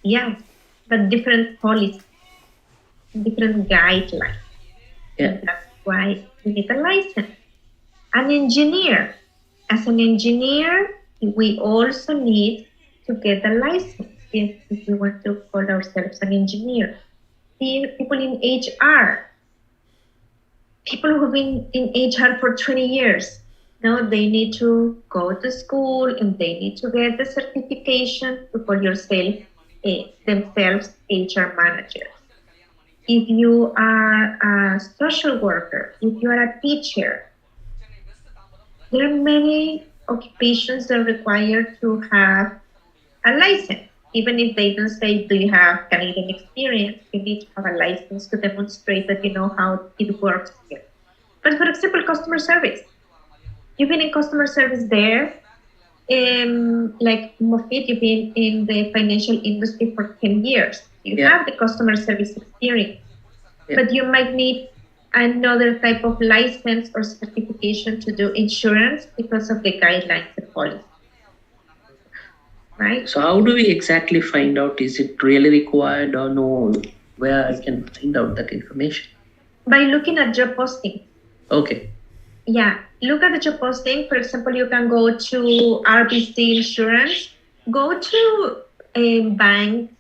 Yes, but different policies, different guidelines. Yeah. And that's why you need a license. An engineer. As an engineer, we also need to get a license if we want to call ourselves an engineer. People in HR, people who've been in HR for 20 years, now they need to go to school and they need to get the certification to call yourself themselves HR managers. If you are a social worker, if you are a teacher, there are many occupations that require to have a license. Even if they don't say, do you have Canadian experience, you need to have a license to demonstrate that you know how it works here. But for example, customer service. You've been in customer service there. Like Mofit, you've been in the financial industry for 10 years. You have the customer service experience. But you might need another type of license or certification to do insurance because of the guidelines and policy. Right? So how do we exactly find out, is it really required or no? Where I can find out that information? By looking at job posting. Okay. Yeah, look at the job posting. For example, you can go to RBC Insurance, go to a bank,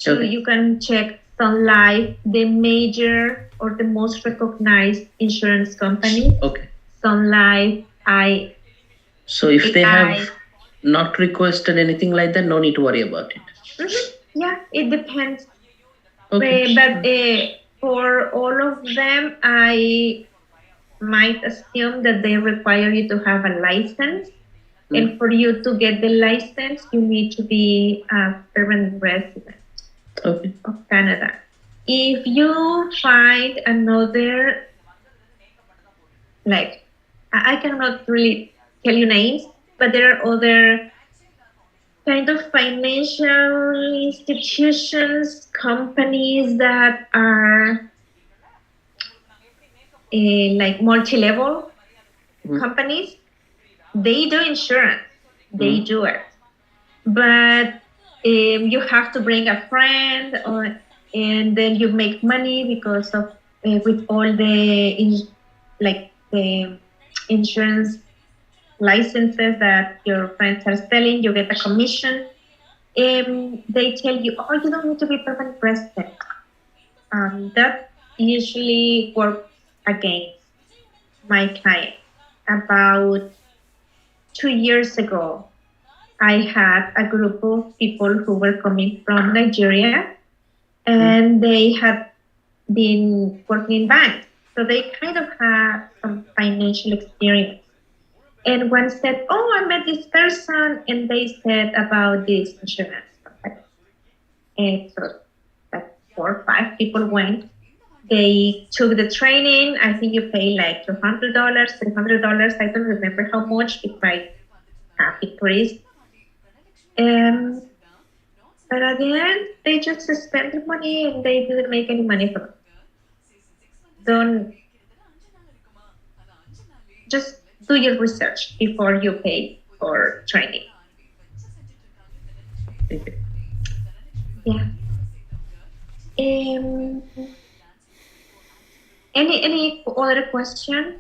you can check Sun Life, the major or the most recognized insurance company. Okay. Sun Life, So if they have not requested anything like that, no need to worry about it. Mm-hmm. Yeah, it depends. Okay. But for all of them, I might assume that they require you to have a license. And for you to get the license, you need to be a permanent resident of Canada. If you find another, like, I cannot really tell you names, but there are other kind of financial institutions, companies that are like multi-level companies. They do insurance, they do it, but you have to bring a friend, and then you make money because of with all the the insurance licenses that your friends are selling. You get a commission. They tell you, oh, you don't need to be permanent resident. That usually works against my client. About 2 years ago, I had a group of people who were coming from Nigeria, and they had been working in banks. So they kind of had some financial experience. And one said, oh, I met this person, and they said about this insurance company. And so like 4 or 5 people went. They took the training. I think you pay like $200, $300. I don't remember how much. It might have increased. But at the end, they just spent the money and they didn't make any money from it. Don't just do your research before you pay for training. Yeah. Any other question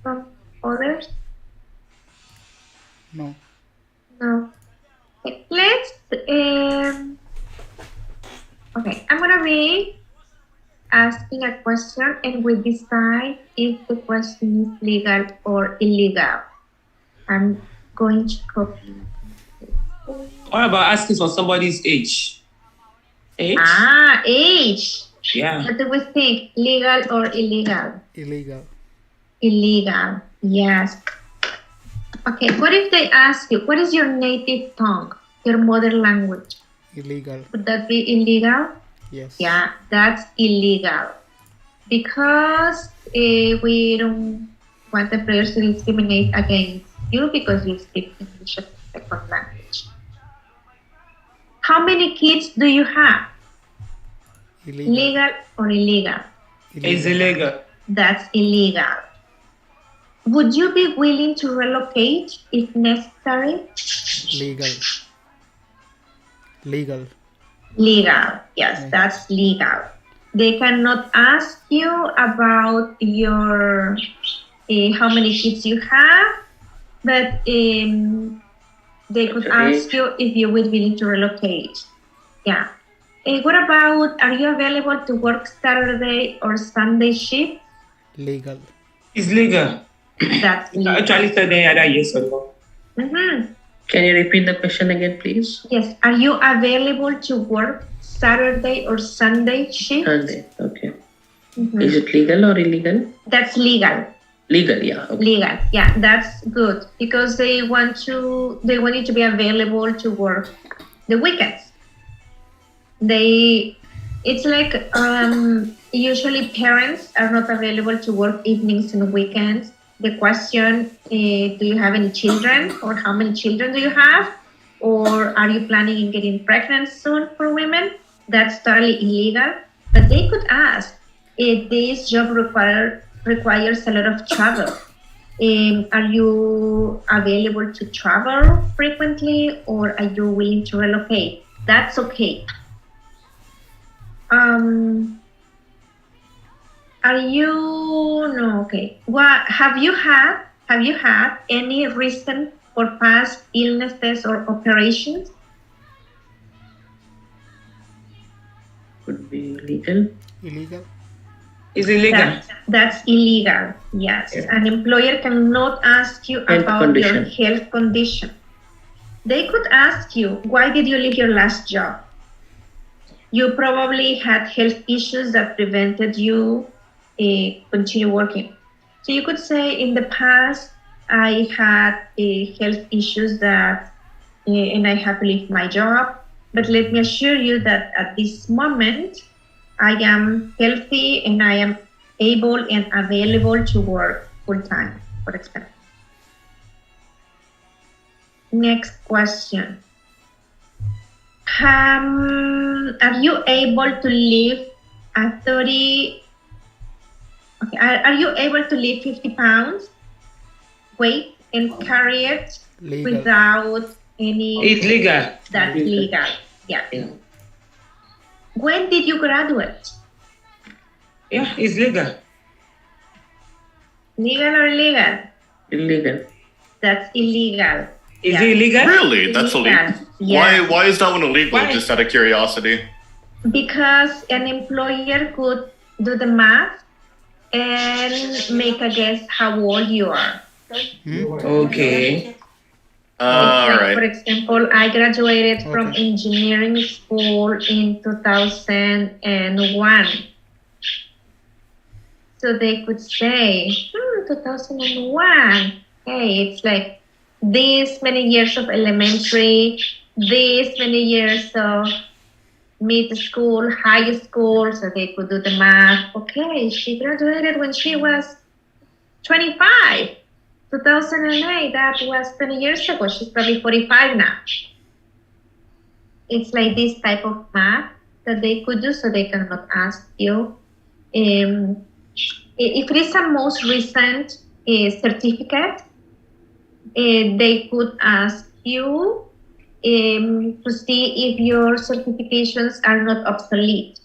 from others? No. No. Okay, let's. Okay, I'm gonna be asking a question, and we decide if the question is legal or illegal. I'm going to copy. What about asking for somebody's age? Age? Age. Yeah. What do we think? Legal or illegal? Illegal. Illegal. Yes. Okay. What if they ask you, what is your native tongue, your mother language? Illegal. Would that be illegal? Yes. Yeah, that's illegal. Because we don't want the players to discriminate against you because you speak English as a second language. How many kids do you have? Illegal. Legal or illegal? It's illegal. That's illegal. Would you be willing to relocate if necessary? Legal. Legal. Legal. Yes, that's legal. They cannot ask you about your how many kids you have, but they could ask you if you would be willing to relocate. Yeah. What about, are you available to work Saturday or Sunday shift? Legal. It's legal. That's I legal. actually said either yes or no. Mm-hmm. Can you repeat the question again, please? Yes. Are you available to work Saturday or Sunday shift? Sunday. Okay. Mm-hmm. Is it legal or illegal? That's legal. Legal, yeah. Okay. Legal. Yeah, that's good because they want you to be available to work the weekends. It's like usually parents are not available to work evenings and weekends. The question, do you have any children, or how many children do you have, or are you planning on getting pregnant soon for women? That's totally illegal. But they could ask if this job requires a lot of travel. Are you available to travel frequently, or are you willing to relocate? That's okay. What have you had any reason for past illnesses or operations? Could be illegal. Illegal. It's illegal. That's illegal. Yes. Yeah. An employer cannot ask you Health about condition. your health condition. They could ask you, why did you leave your last job? You probably had health issues that prevented you continue working. So you could say, in the past, I had health issues that, and I had to leave my job. But let me assure you that at this moment, I am healthy and I am able and available to work full time, for example. Next question. Are you able to lift a 30? Okay, are you able to lift 50 pounds weight and carry it Legal. without any? It's legal. That's legal. Yeah. When did you graduate? Yeah, it's legal. Legal or illegal? Illegal. That's illegal. Is Yeah. it illegal? Really? That's illegal. Yeah. Why is that one illegal? Why? Just out of curiosity. Because an employer could do the math and make a guess how old you are. Okay. All Like, right. for example, I graduated from Okay. engineering school in 2001. So they could say, 2001. Hey, it's like this many years of elementary, this many years of mid school, high school, so they could do the math. Okay, she graduated when she was 25. 2008, that was 20 years ago. She's probably 45 now. It's like this type of math that they could do, so they cannot ask you. If it is a most recent certificate, they could ask you to see if your certifications are not obsolete.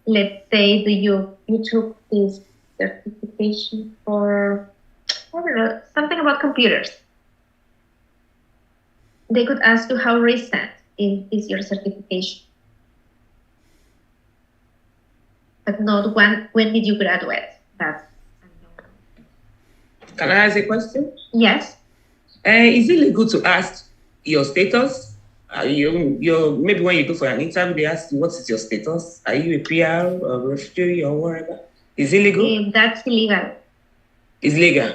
Let's say you took this certification for, I don't know, something about computers. They could ask you how recent is your certification, but not when did you graduate. That's unknown. Can I ask a question? Yes. Is it legal to ask your status? Maybe when you go for an interview, they ask you, what is your status? Are you a PR or refugee or whatever? Is it legal? That's illegal. It's legal.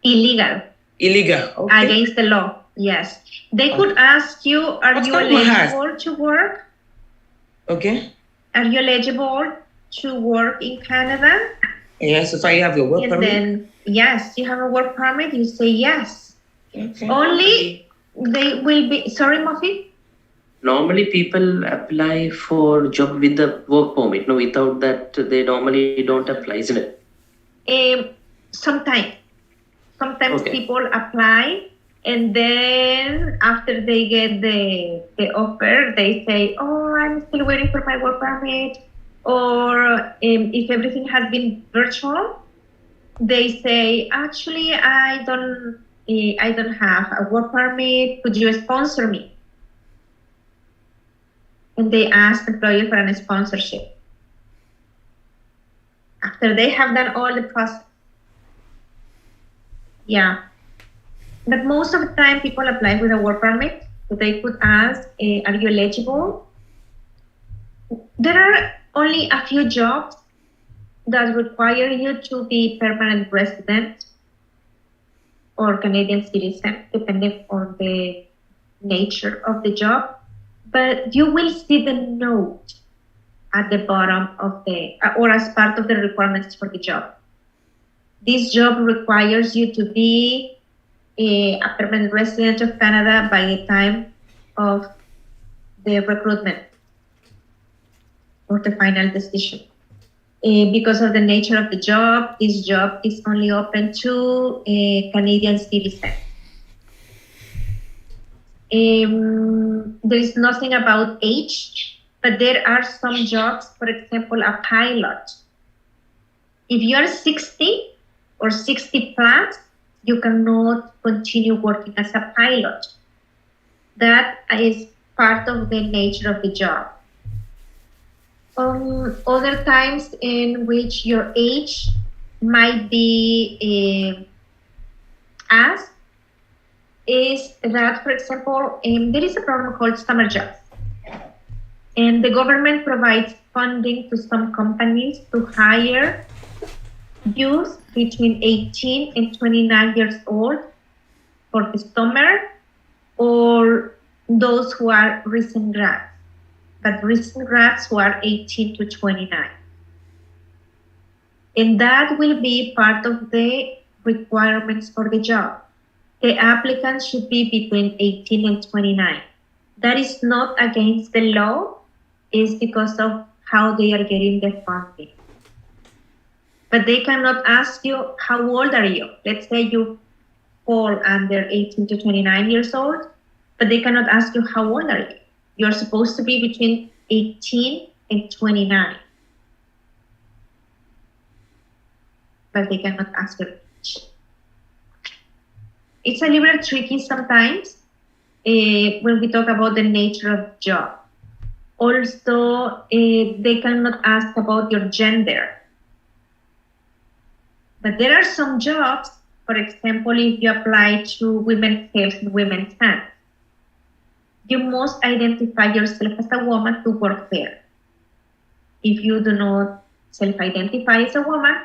Illegal. Illegal. Okay. Against the law. Yes. They could ask you, are What you kind of ask? eligible to work? Okay. Are you eligible to work in Canada? Yes, if I have your work And permit. then, yes, you have a work permit, you say yes. Okay. Only they will be, sorry, Muffy? Normally, people apply for job with the work permit. No, without that, they normally don't apply, isn't it? Sometimes Okay. people apply And then after they get the offer, they say, oh, I'm still waiting for my work permit. Or if everything has been virtual, they say, actually, I don't have a work permit. Could you sponsor me? And they ask the employer for a sponsorship. After they have done all the process. Yeah. But most of the time, people apply with a work permit. So they could ask, are you eligible? There are only a few jobs that require you to be permanent resident or Canadian citizen, depending on the nature of the job. But you will see the note at the bottom of or as part of the requirements for the job. This job requires you to be a permanent resident of Canada by the time of the recruitment or the final decision. Because of the nature of the job, this job is only open to Canadian citizens. There is nothing about age, but there are some jobs, for example, a pilot. If you are 60 or 60 plus, you cannot continue working as a pilot. That is part of the nature of the job. Other times in which your age might be asked is that, for example, there is a program called summer jobs. And the government provides funding to some companies to hire youth between 18 and 29 years old for the summer, or those who are recent grads, but recent grads who are 18 to 29. And that will be part of the requirements for the job. The applicants should be between 18 and 29. That is not against the law, it's because of how they are getting the funding. But they cannot ask you, how old are you? Let's say you fall under 18 to 29 years old, but they cannot ask you, how old are you? You're supposed to be between 18 and 29. But they cannot ask your age. It's a little tricky sometimes when we talk about the nature of job. Also, they cannot ask about your gender. But there are some jobs, for example, if you apply to women's health and women's hands, you must identify yourself as a woman to work there. If you do not self-identify as a woman,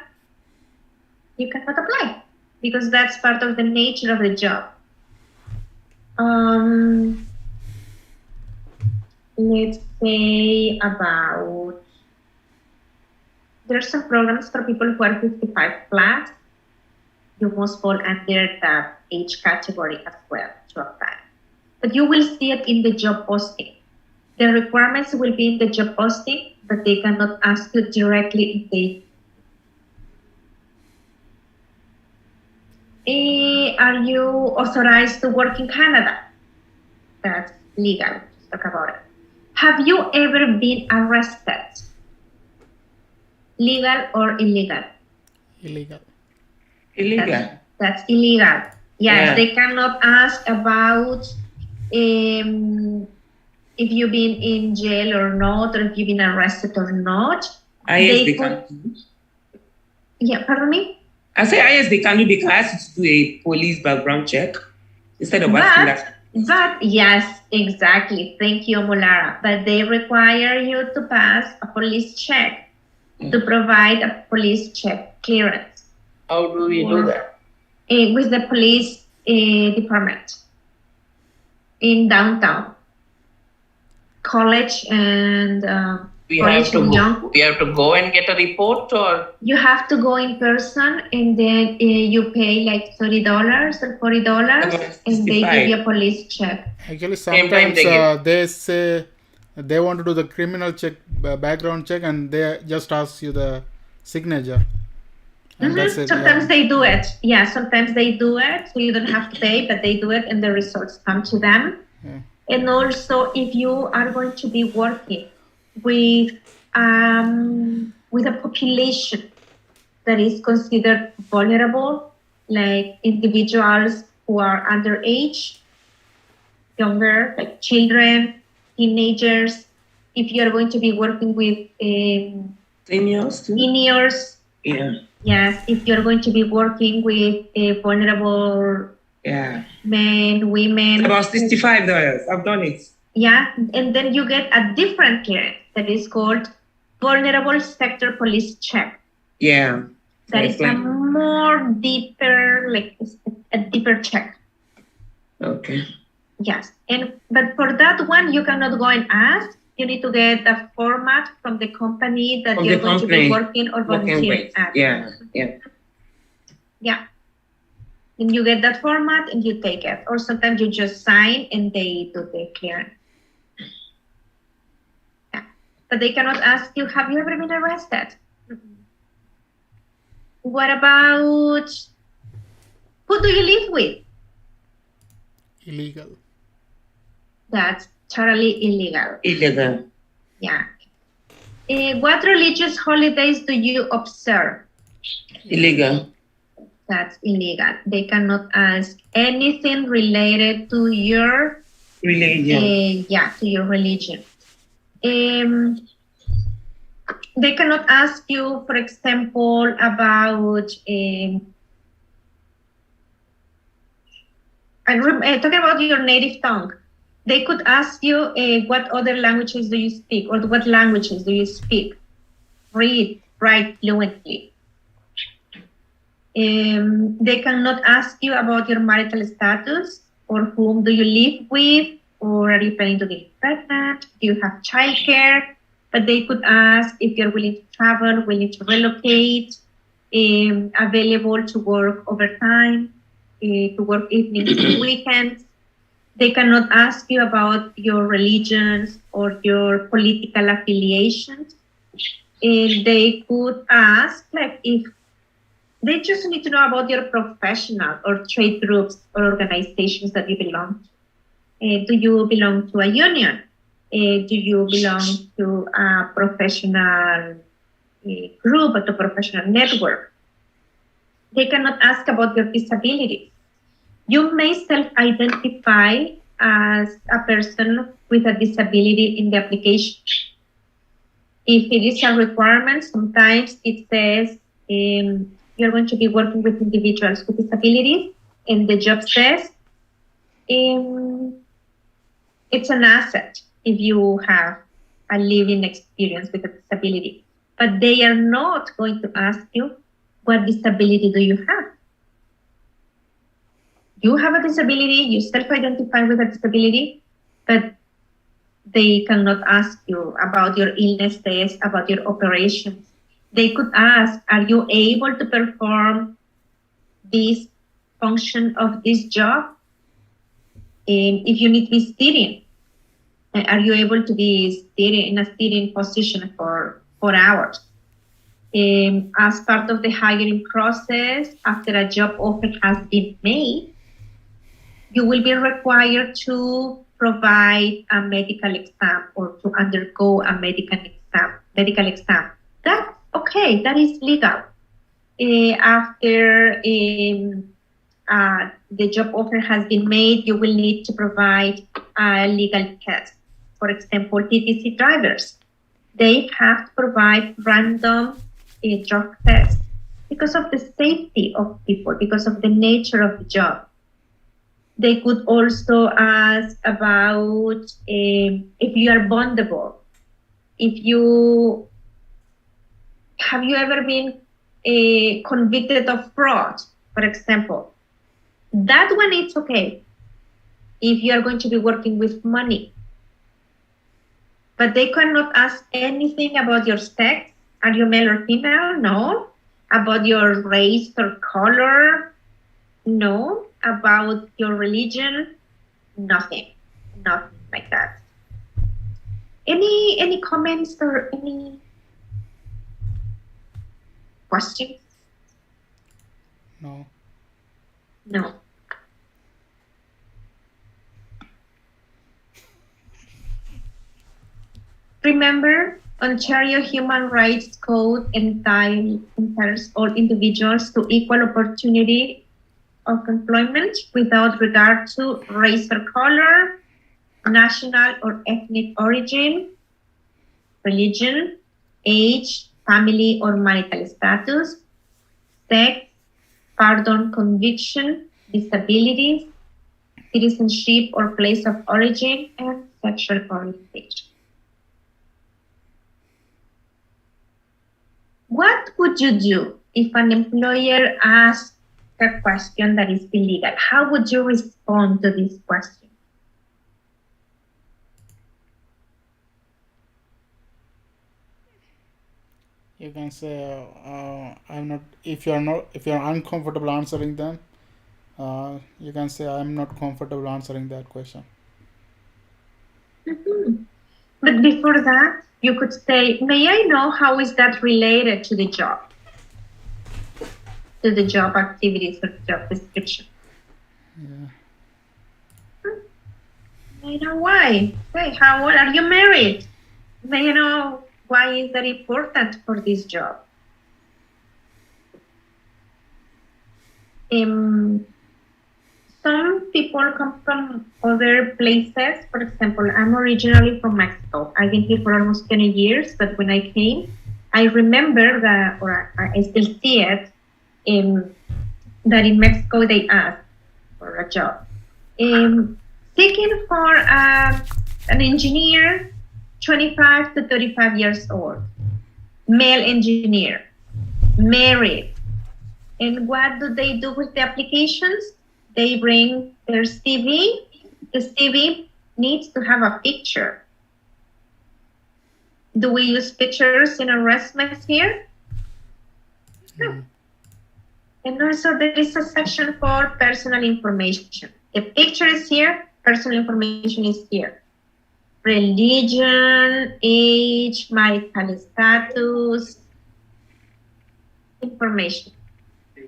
you cannot apply because that's part of the nature of the job. Let's say about, there are some programs for people who are 55 plus. You must fall under that age category as well to apply. But you will see it in the job posting. The requirements will be in the job posting, but they cannot ask you directly in the are you authorized to work in Canada? That's legal. Let's talk about it. Have you ever been arrested? Legal or illegal? Illegal. Illegal. That's illegal. Yes, Yeah. they cannot ask about if you've been in jail or not, or if you've been arrested or not. Yes, they could- can do. Yeah, pardon me? I say yes, they can do because I have to do a police background check instead of asking that. But yes, exactly. Thank you, Mulara. But they require you to pass a police check to provide a police check clearance. How do we do that? With the police department in downtown college and We college have to and go. young. We have to go and get a report, or You have to go in person, and then you pay like $30 or $40, and they give you a police check. Actually, Same time sometimes they they say they want to do the criminal check, background check, and they just ask you the signature. And that's it. Sometimes they do it. Yeah, sometimes they do it. So you don't have to pay, but they do it and the results come to them. Yeah. And also, if you are going to be working with a population that is considered vulnerable, like individuals who are underage, younger, like children, teenagers, if you are going to be working with Seniors too? seniors, Yeah. yes, if you're going to be working with vulnerable Yeah. men, women. It's about $65. I've done it. Yeah, and then you get a different clearance that is called Vulnerable Sector Police Check. Yeah. That is a more deeper, like a deeper check. Okay. Yes, but for that one, you cannot go and ask. You need to get the format from the company that you're going to be working or volunteering at. Yeah. Yeah. And you get that format and you take it. Or sometimes you just sign and they do the clearance. Yeah. But they cannot ask you, have you ever been arrested? What about, who do you live with? Illegal. That's totally illegal. Illegal. Yeah. What religious holidays do you observe? Illegal. That's illegal. They cannot ask anything related to your religion. To your religion. They cannot ask you, for example, about talking about your native tongue. They could ask you what other languages do you speak, or what languages do you speak? Read, write fluently. They cannot ask you about your marital status, or whom do you live with, or are you planning to get pregnant? Do you have childcare? But they could ask if you're willing to travel, willing to relocate, available to work overtime, to work evenings and weekends. They cannot ask you about your religions or your political affiliations. They could ask, like, if they just need to know about your professional or trade groups or organizations that you belong to. Do you belong to a union? Do you belong to a professional group or to a professional network? They cannot ask about your disability. You may self-identify as a person with a disability in the application. If it is a requirement, sometimes it says you're going to be working with individuals with disabilities, and the job says it's an asset if you have a living experience with a disability. But they are not going to ask you, what disability do you have? You have a disability, you self-identify with a disability, but they cannot ask you about your illnesses, about your operations. They could ask, are you able to perform this function of this job? If you need to be sitting, are you able to be in a sitting position for 4 hours? As part of the hiring process, after a job offer has been made, you will be required to provide a medical exam or to undergo a medical exam. That's okay, that is legal. After the job offer has been made, you will need to provide a legal test. For example, TTC drivers, they have to provide random drug tests because of the safety of people, because of the nature of the job. They could also ask about if you are vulnerable. Have you ever been convicted of fraud, for example? That one, it's okay if you are going to be working with money. But they cannot ask anything about your sex. Are you male or female? No. About your race or color? No. About your religion? Nothing. Nothing like that. Any comments or any questions? No. No. Remember, Ontario Human Rights Code entitles all individuals to equal opportunity of employment without regard to race or color, national or ethnic origin, religion, age, family or marital status, sex, pardon, conviction, disabilities, citizenship or place of origin, and sexual orientation. What would you do if an employer asks a question that is illegal? How would you respond to this question? You can say I'm not. If you're uncomfortable answering them, you can say I'm not comfortable answering that question. But before that, you could say, may I know how is that related to the job? To the job activities or job description? Yeah. May I know why? Hey, how old are you married? May I know why is that important for this job? Some people come from other places. For example, I'm originally from Mexico. I've been here for almost 20 years, but when I came, I remember that, or I still see it, that in Mexico they ask for a job. Seeking for an engineer, 25 to 35 years old, male engineer, married. And what do they do with the applications? They bring their CV. The CV needs to have a picture. Do we use pictures in our resumes here? No. And also there is a section for personal information. The picture is here, personal information is here. Religion, age, marital status, information.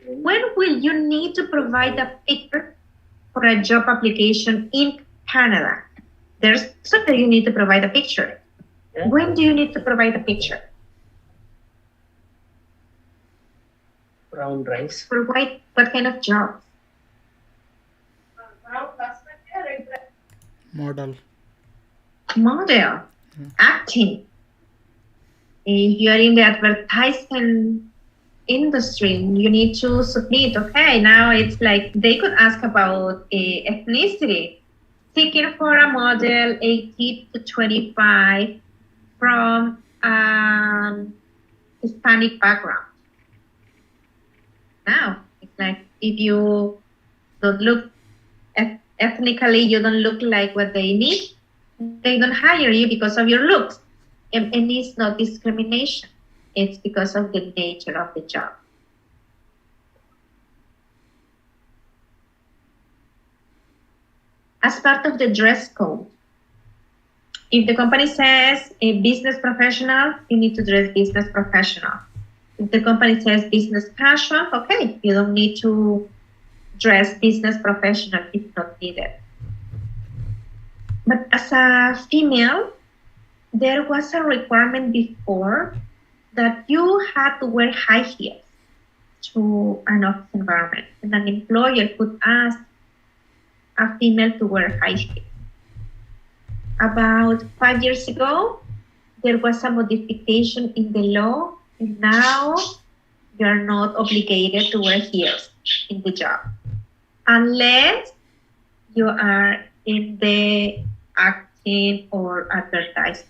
When will you need to provide a picture for a job application in Canada? There's something you need to provide a picture. When do you need to provide a picture? Brown rice. For what kind of job? Model. Acting. If you're in the advertisement industry, you need to submit. Okay, now it's like they could ask about ethnicity. Seeking for a model 18 to 25 from Hispanic background. Now, it's like if you don't look ethnically, you don't look like what they need, they don't hire you because of your looks. And it's not discrimination. It's because of the nature of the job. As part of the dress code, if the company says a business professional, you need to dress business professional. If the company says business casual, okay, you don't need to dress business professional if not needed. But as a female, there was a requirement before that you had to wear high heels to an office environment, and an employer could ask a female to wear high heels. About 5 years ago, there was a modification in the law, and now you are not obligated to wear heels in the job, unless you are in the acting or advertising.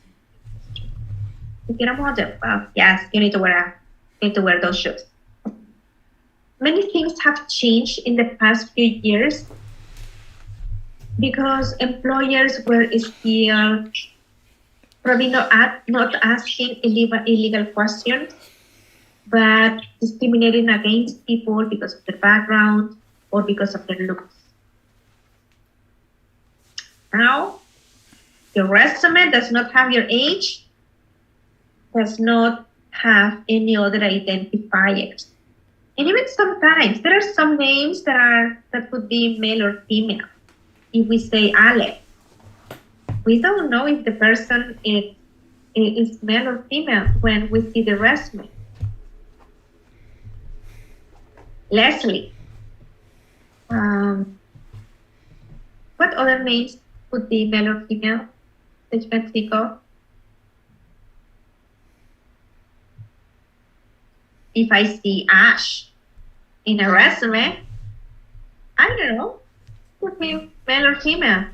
If you're a model, well, yes, you need to wear those shoes. Many things have changed in the past few years because employers were still probably not asking illegal questions, but discriminating against people because of their background or because of their looks. Now, your resume does not have your age, does not have any other identifiers. And even sometimes there are some names that could be male or female. If we say Alex, we don't know if the person is male or female when we see the resume. Leslie. What other names could be male or female that you can think of? If I see Ash in a resume, I don't know, could be male or female.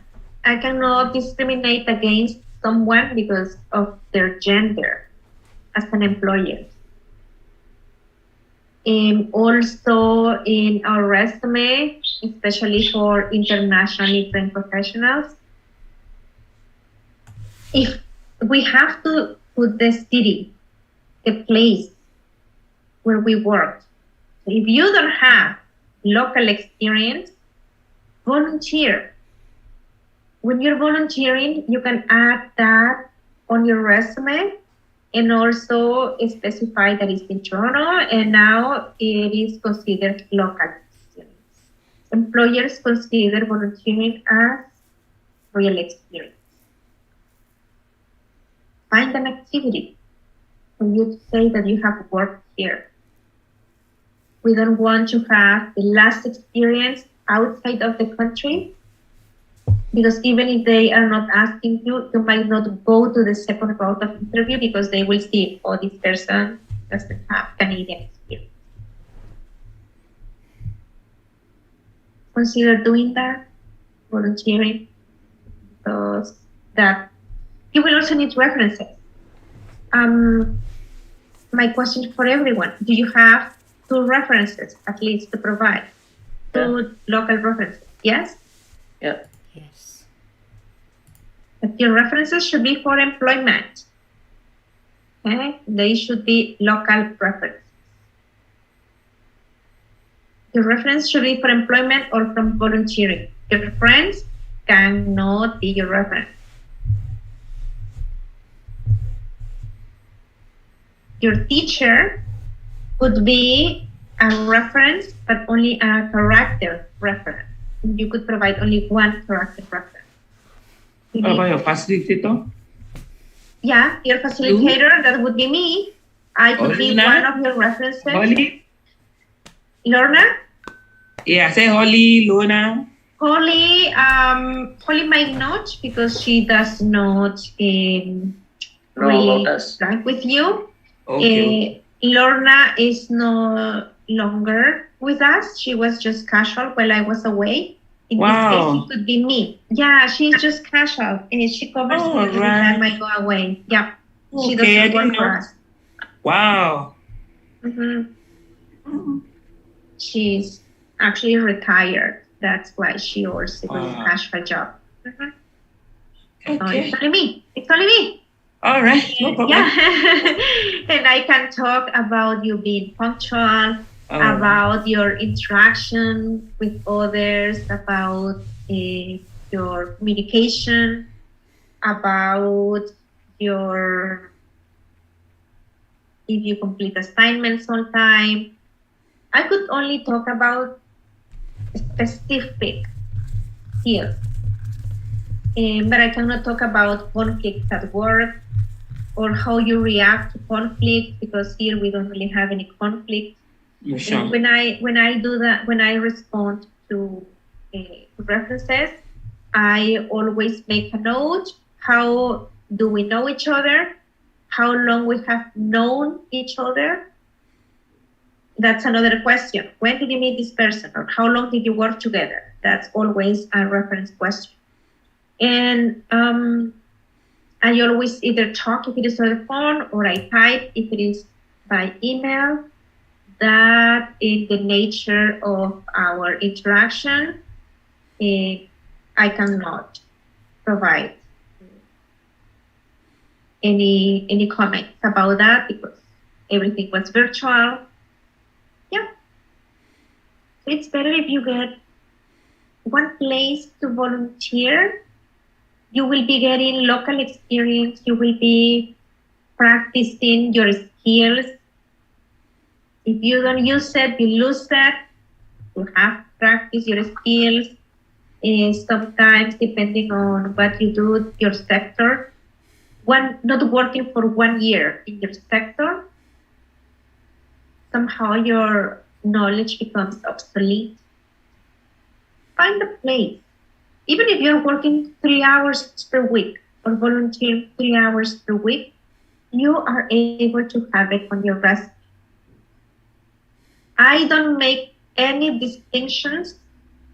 I cannot discriminate against someone because of their gender as an employer. Also in our resume, especially for internationally trained professionals, if we have to put the city, the place where we work. If you don't have local experience, volunteer. When you're volunteering, you can add that on your resume and also specify that it's in Toronto, and now it is considered local experience. Employers consider volunteering as real experience. Find an activity for you to say that you have worked here. We don't want to have the last experience outside of the country, because even if they are not asking you, you might not go to the second round of interview because they will see, oh, this person doesn't have Canadian experience. Consider doing that, volunteering, because that you will also need references. My question for everyone, do you have 2 references at least to provide? 2 local references, yes? Yeah. Yes. But your references should be for employment. Okay? They should be local references. Your reference should be for employment or from volunteering. Your friends cannot be your reference. Your teacher could be a reference, but only a character reference. You could provide only 1 character reference. What about your facilitator? Yeah, your facilitator, that would be me. I could be Lorna? one of your references. Holly? Lorna? Yeah, say Holly, Lorna. Holly might not, because she does not Know really about us. like with you. Okay. Lorna is no longer with us. She was just casual while I was away. In this case, it could be me. Yeah, she's just casual. She covers me every time I go away. Yeah, she doesn't work for us. Wow. She's actually retired. That's why she also does a casual job. Okay. So it's only me. It's only me. All right, no problem. Yeah. And I can talk about you being punctual, about your interaction with others, about your communication, about your, if you complete assignments on time. I could only talk about specific skills, but I cannot talk about conflicts at work or how you react to conflict, because here we don't really have any conflict. Sure. When I do that, when I respond to references, I always make a note. How do we know each other? How long we have known each other? That's another question. When did you meet this person? Or how long did you work together? That's always a reference question. And I always either talk if it is on the phone, or I type if it is by email. That in the nature of our interaction, I cannot provide any comments about that, because everything was virtual. Yeah. So it's better if you get one place to volunteer. You will be getting local experience. You will be practicing your skills. If you don't use it, you lose it. You have to practice your skills. Sometimes, depending on what you do, your sector, not working for 1 year in your sector, somehow your knowledge becomes obsolete. Find a place. Even if you're working 3 hours per week or volunteering 3 hours per week, you are able to have it on your resume. I don't make any distinctions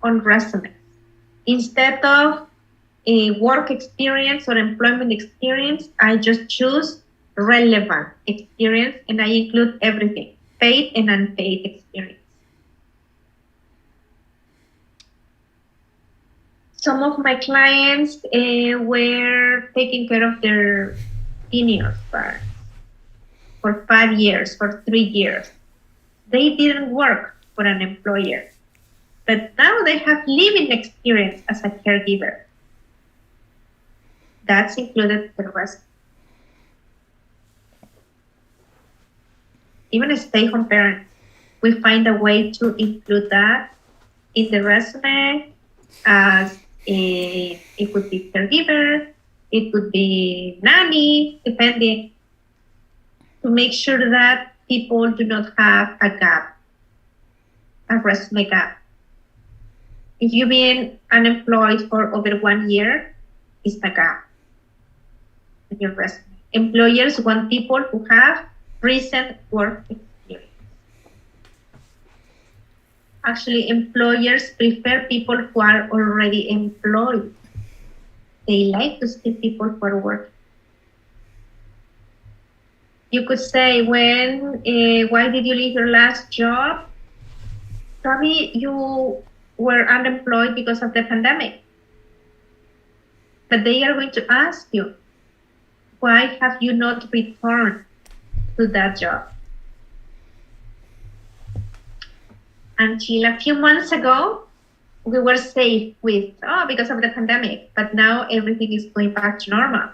on resumes. Instead of a work experience or employment experience, I just choose relevant experience and I include everything, paid and unpaid experience. Some of my clients were taking care of their seniors for 5 years, for 3 years. They didn't work for an employer, but now they have living experience as a caregiver. That's included in the resume. Even a stay-home parent, we find a way to include that in the resume as it could be caregiver, it could be nanny, depending, to make sure that people do not have a gap, a resume gap. If you've been unemployed for over 1 year, it's a gap in your resume. Employers want people who have recent work experience. Actually, employers prefer people who are already employed. They like to see people who are working. You could say, why did you leave your last job? Probably you were unemployed because of the pandemic. But they are going to ask you, why have you not returned to that job? Until a few months ago, we were safe with, because of the pandemic, but now everything is going back to normal.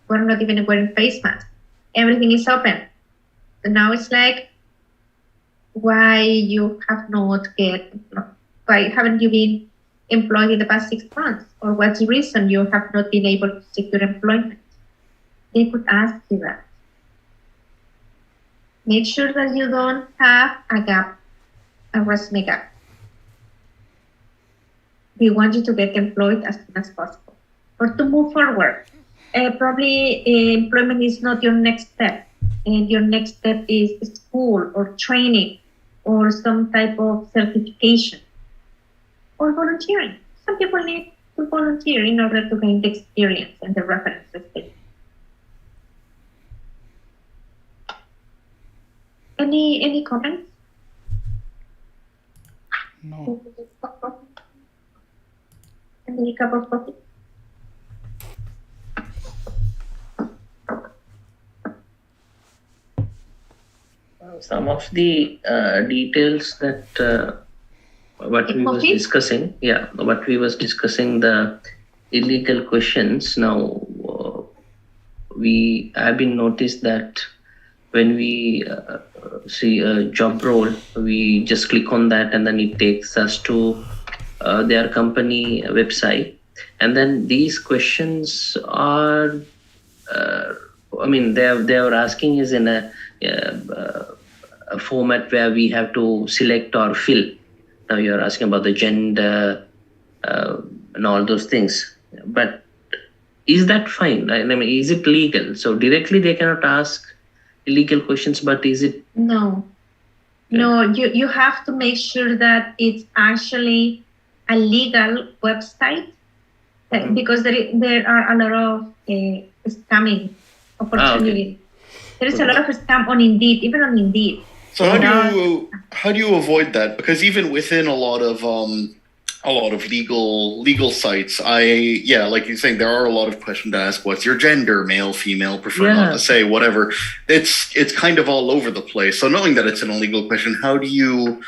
We're not even wearing face masks. Everything is open. So now it's like, why haven't you been employed in the past 6 months? Or what's the reason you have not been able to secure employment? They could ask you that. Make sure that you don't have a gap, a resume gap. We want you to get employed as soon as possible or to move forward. Probably employment is not your next step, and your next step is school or training or some type of certification or volunteering. Some people need to volunteer in order to gain the experience and the references. Any comments? No. Any cup of coffee? Some of the details that what we was discussing, the illegal questions. Now we have been noticed that when we see a job role, we just click on that and then it takes us to their company website, and then these questions are they are asking is in a format where we have to select or fill. Now you're asking about the gender and all those things, but is that fine? I mean, is it legal? So directly they cannot ask illegal questions, but is it? No, you have to make sure that it's actually a legal website, because there are a lot of scamming opportunities. Okay. There is a lot of scam on Indeed, even on Indeed. So how do you avoid that? Because even within a lot of legal sites, like you're saying, there are a lot of questions to ask. What's your gender? Male, female, prefer not to say, whatever. It's kind of all over the place. So knowing that it's an illegal question, how do you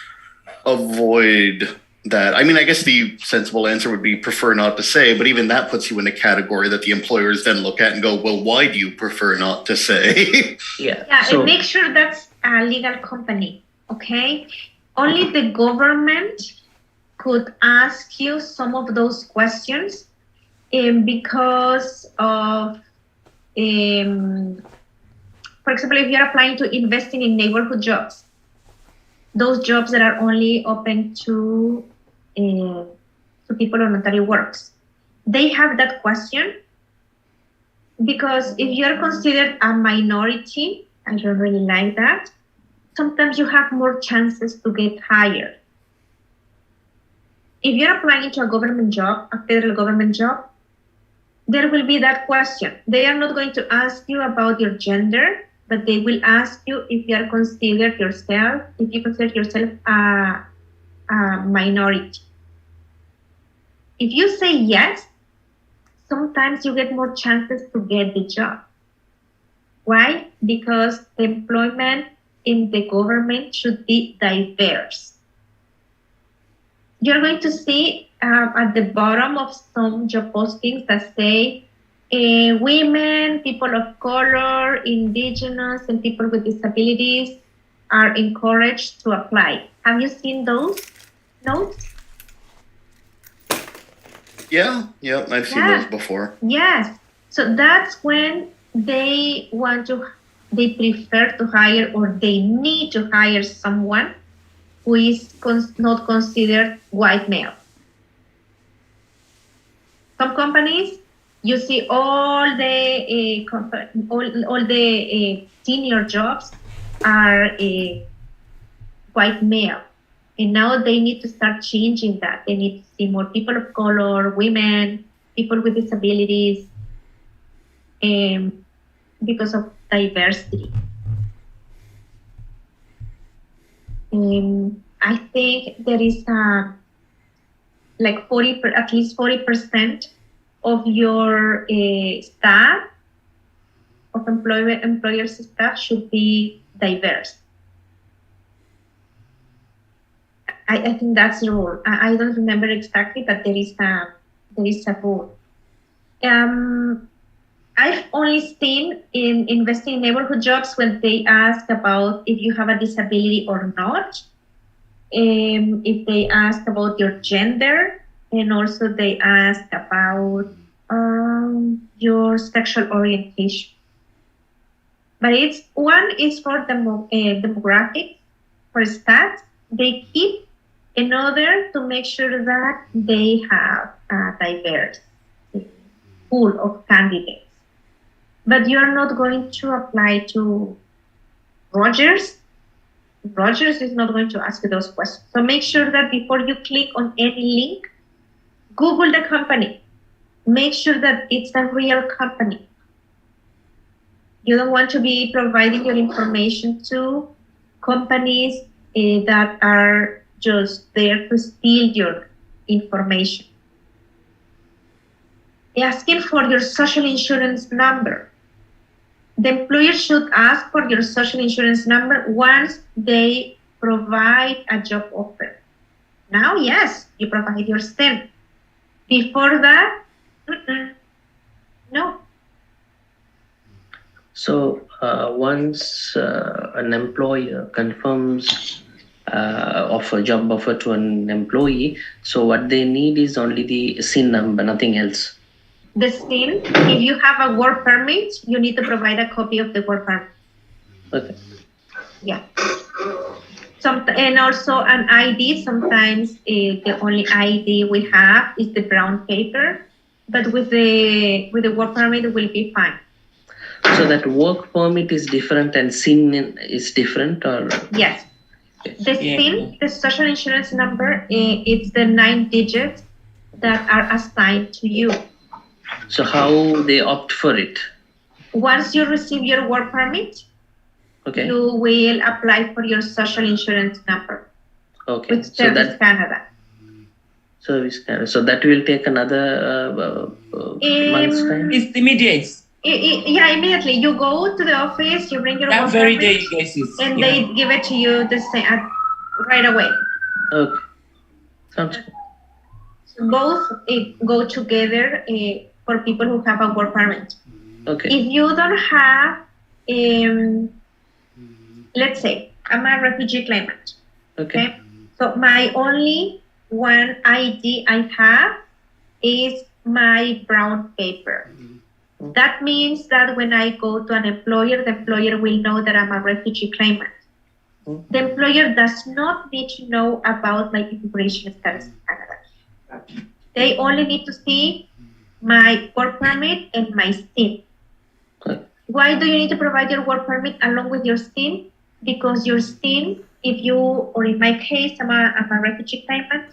avoid that? I mean, I guess the sensible answer would be prefer not to say, but even that puts you in a category that the employers then look at and go, well, why do you prefer not to say? And make sure that's a legal company, okay? Only the government could ask you some of those questions because of, for example, if you're applying to investing in neighborhood jobs, those jobs that are only open to people on notary works, they have that question because if you're considered a minority, I don't really like that, sometimes you have more chances to get hired. If you're applying to a government job, a federal government job, there will be that question. They are not going to ask you about your gender, but they will ask you if you consider yourself a minority. If you say yes, sometimes you get more chances to get the job. Why? Because the employment in the government should be diverse. You're going to see at the bottom of some job postings that say women, people of color, indigenous, and people with disabilities are encouraged to apply. Have you seen those notes? Yeah, I've seen those before. Yes. So that's when they prefer to hire, or they need to hire someone who is not considered white male. Some companies, you see all the senior jobs are white male, and now they need to start changing that. They need to see more people of color, women, people with disabilities, because of diversity. I think there is like at least 40% of your staff, of employers' staff, should be diverse. I think that's the rule. I don't remember exactly, but there is a rule. I've only seen in investing in neighborhood jobs when they ask about if you have a disability or not, if they ask about your gender, and also they ask about your sexual orientation. But one is for demographics, for stats. They keep another to make sure that they have a diverse pool of candidates. But you're not going to apply to Rogers. Rogers is not going to ask you those questions. So make sure that before you click on any link, Google the company. Make sure that it's a real company. You don't want to be providing your information to companies that are just there to steal your information. Asking for your social insurance number. The employer should ask for your social insurance number once they provide a job offer. Now, yes, you provide your STEM. Before that, no. So once an employer confirms of a job offer to an employee, so what they need is only the SIN number, nothing else. The SIN, if you have a work permit, you need to provide a copy of the work permit. Okay. Yeah. And also an ID. Sometimes the only ID we have is the brown paper, but with the work permit it will be fine. So that work permit is different and SIN is different, or? Yes. The SIN, the social insurance number, it's the 9 digits that are assigned to you. So how they opt for it? Once you receive your work permit, okay, you will apply for your social insurance number. Okay. With Service Canada. Service Canada. So that will take another month's time? It's immediate. Yeah, immediately. You go to the office, you bring your that work very permit, day, you guys, and they give it to you right away. Okay. Sounds good. So both go together for people who have a work permit. Okay. If you don't have let's say I'm a refugee claimant. Okay. So my only one ID I have is my brown paper. That means that when I go to an employer, the employer will know that I'm a refugee claimant. The employer does not need to know about my immigration status in Canada. They only need to see my work permit and my STIN. Why do you need to provide your work permit along with your STIN? Because your STIN, if you, or in my case, I'm a refugee claimant,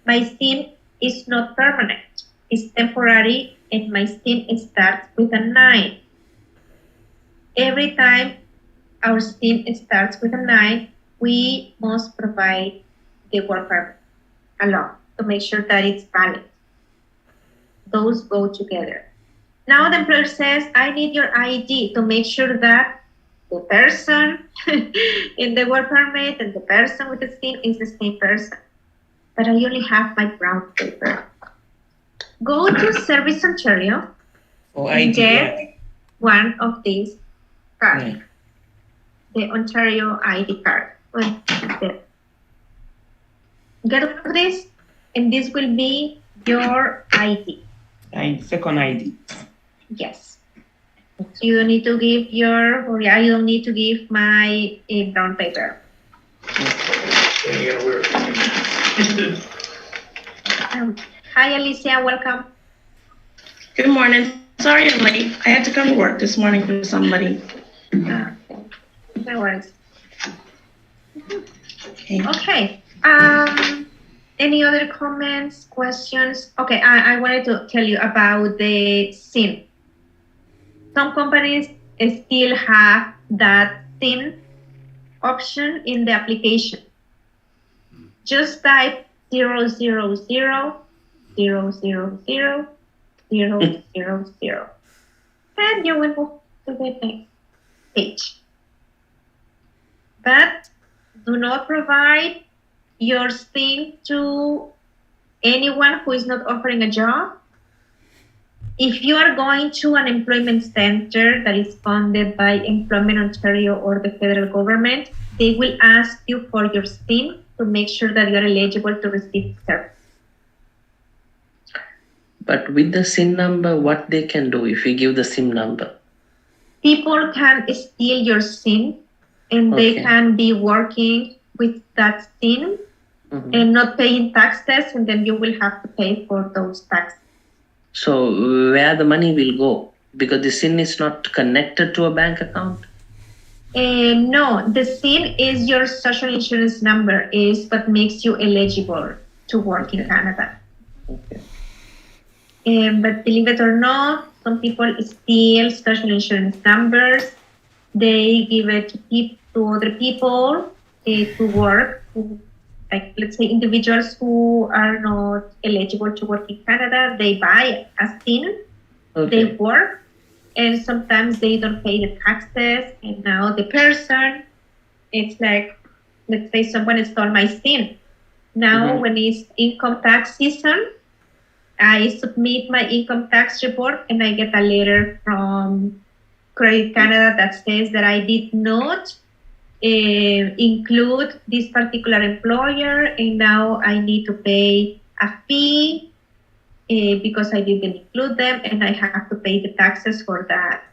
my STIN is not permanent. It's temporary, and my STIN starts with a 9. Every time our STIN starts with a 9, we must provide the work permit along to make sure that it's valid. Those go together. Now the employer says, I need your ID to make sure that the person in the work permit and the person with the STIN is the same person. But I only have my brown paper. Go to Service Ontario and get one of these cards. The Ontario ID card. Get one of this, and this will be your ID. Second ID. Yes. So you don't need to give your, or I don't need to give my brown paper. Hi, Alicia, welcome. Good morning. Sorry I'm late. I had to come to work this morning for somebody. No worries. Okay. Any other comments, questions? Okay, I wanted to tell you about the SIN. Some companies still have that SIN option in the application. Just type 000 000 000 000, and you will move to the next page. But do not provide your STIN to anyone who is not offering a job. If you are going to an employment center that is funded by Employment Ontario or the federal government, they will ask you for your STIN to make sure that you are eligible to receive service. But with the SIN number, what they can do if you give the SIN number? People can steal your SIN, and they can be working with that SIN and not paying taxes, and then you will have to pay for those taxes. So where the money will go? Because the SIN is not connected to a bank account? No, the SIN is your social insurance number, is what makes you eligible to work in Canada. But believe it or not, some people steal social insurance numbers. They give it to other people to work, like let's say individuals who are not eligible to work in Canada. They buy a SIN, they work, and sometimes they don't pay the taxes. And now the person, it's like, let's say someone stole my SIN. Now when it's income tax season, I submit my income tax report and I get a letter from Credit Canada that says that I did not include this particular employer, and now I need to pay a fee because I didn't include them, and I have to pay the taxes for that.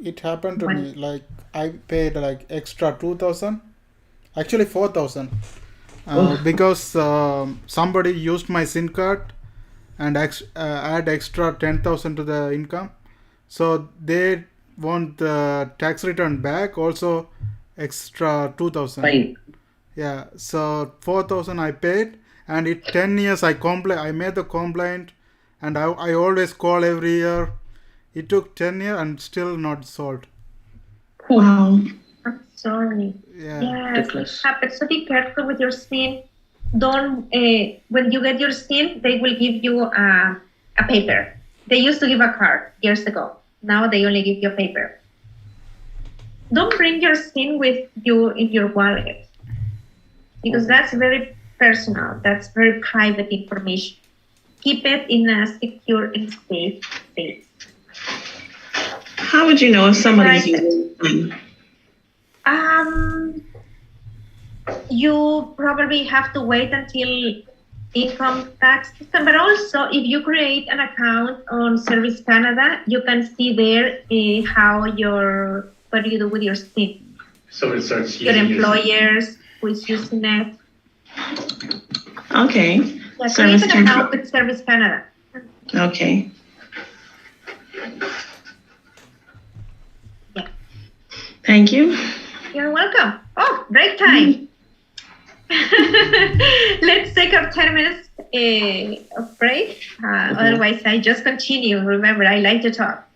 It happened to me. Like I paid like extra 2,000, actually 4,000, because somebody used my SIN card and add extra 10,000 to the income, so they want the tax return back, also extra 2,000. Fine. Yeah, so 4,000 I paid, and it 10 years I made the complaint, and I always call every year. It took 10 years and still not solved. Wow. I'm sorry. Yeah. Yes, it happens. So be careful with your SIN. Don't when you get your SIN, they will give you a paper. They used to give a card years ago. Now they only give you a paper. Don't bring your SIN with you in your wallet, because that's very personal. That's very private information. Keep it in a secure and safe space. How would you know if somebody's using SIN? you probably have to wait until income tax system. But also, if you create an account on Service Canada, you can see there what do you do with your SNP. So it starts Your using employers who is using it. Okay. Yeah, create an account with Service Canada. Okay. Yeah. Thank you. You're welcome. Oh, break time. Let's take our 10 minutes of break. Otherwise, I just continue. Remember, I like to talk.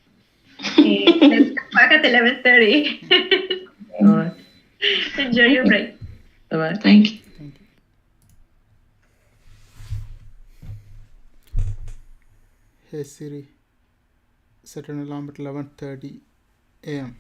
Let's come back at 11:30. All right. Enjoy your break. Bye-bye. Thank you. Thank you. Hey Siri, set an alarm at 11:30 a.m.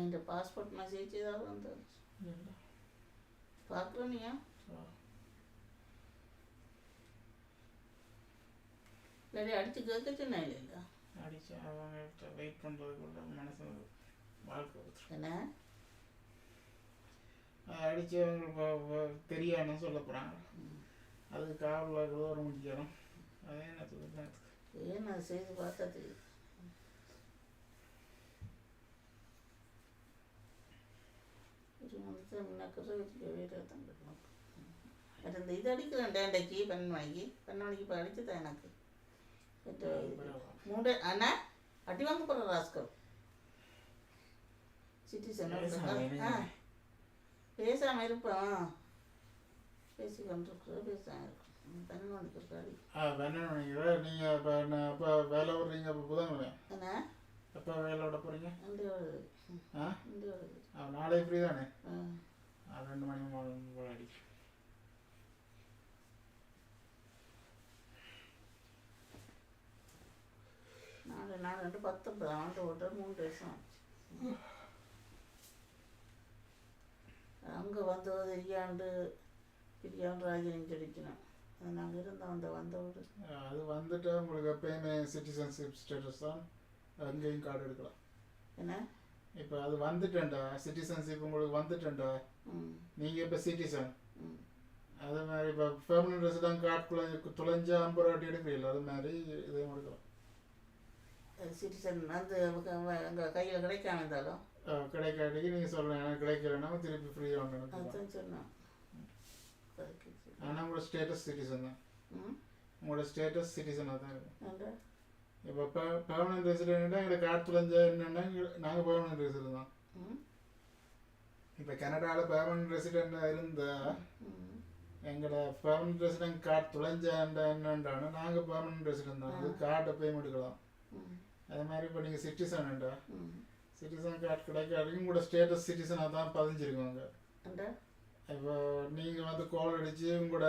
இந்த passport message ஏதாவது வந்து பார்க்குறனியா இல்லாடி அடித்து கேட்க சொன்னேன் இல்லைங்களா அடிச்சு அவங்க வெயிட் பண்ணுறதுக்குள்ள மனசு வாழ்க்கை என்ன அடித்து அவங்களுக்கு தெரியாதுன்னு சொல்ல போகிறாங்க. அது காவலில் ஒரு முடிக்கணும். அதே என்ன ஏன் அது செய்து பார்த்தா தெரியும். இந்த இது அடிக்கிறேன் டேண்டைக்கு 12 மணிக்கு இப்போ அடிச்சுதான் எனக்கு மூணு அண்ணா அடி வாங்க போகிற ராஸ்கல் சிட்டிசன் பேசாமல் இருப்பான் பேசி கொண்டிருக்கிற பேசாமல் இருக்கும் 12 மணிக்கு இருக்கு அடி 12 மணிக்கு நீங்கள் இப்போ வேலை விட்றீங்க. இப்போ புதன்கிழமை என்ன எப்போ வேலை விட போகிறீங்க? இந்த நாளைக்கு ஃப்ரீ தானே? 2 மணி போல அடி. நான் 19 ஆண்டு ஓட்ட 3 வருஷம் ஆச்சு. அங்கே வந்து தெரியாண்டு ராஜன் சொல்லிக்கணும். அது நாங்கள் இருந்தோம் வந்தோடு அது வந்துட்டு உங்களுக்கு எப்பயுமே சிட்டிசன்ஷிப் ஸ்டேட்டஸ் தான் அங்கேயும் கார்டு எடுக்கலாம். என்ன இப்போ அது வந்துட்டேன்டா சிட்டிசன்ஷிப் உங்களுக்கு வந்துட்டேன்டா நீங்கள் இப்போ சிட்டிசன் அது மாதிரி இப்போ பெர்மனன்ட் ரெசிடென்ட் கார்டு தொலைஞ்சா 50 ரூபா எடுக்கிறீங்களா அது மாதிரி இதையும் எடுக்கலாம். சிட்டிசன் வந்து எங்கள் கையில் கிடைக்காம இருந்தாலும் கிடைக்காட்டிக்கு நீங்கள் சொல்லலாம் எனக்கு கிடைக்கலன்னா திருப்பி ஃப்ரீயாக வாங்கணும். அதுதான் சொன்னேன். ஆனால் உங்களோட ஸ்டேட்டஸ் சிட்டிசன் தான். உங்களோட ஸ்டேட்டஸ் சிட்டிசனாக தான் இருக்கும். இப்போ பெர்மனன்ட் ரெசிடென்ட்டாக எங்களை கார்டு தொலைஞ்சா என்னென்னா நாங்கள் பெர்மனன்ட் ரெசிடென்ட் தான். இப்போ கனடாவில் பெர்மனன்ட் ரெசிடென்ட்டாக இருந்தால் எங்களோட பெர்மனன்ட் ரெசிடென்ட் கார்டு தொலைஞ்சாண்டா என்னண்டானா நாங்கள் பெர்மனன்ட் ரெசிடென்ட் தான். அது கார்டை பேமெண்ட் எடுக்கலாம். அது மாதிரி இப்போ நீங்கள் சிட்டிசன்டா சிட்டிசன் கார்டு கிடைக்காது உங்களோட ஸ்டேட்டஸ் சிட்டிசனாக தான் பதிஞ்சிருக்கோங்க. இப்போ நீங்கள் வந்து கால் அடித்து உங்களோட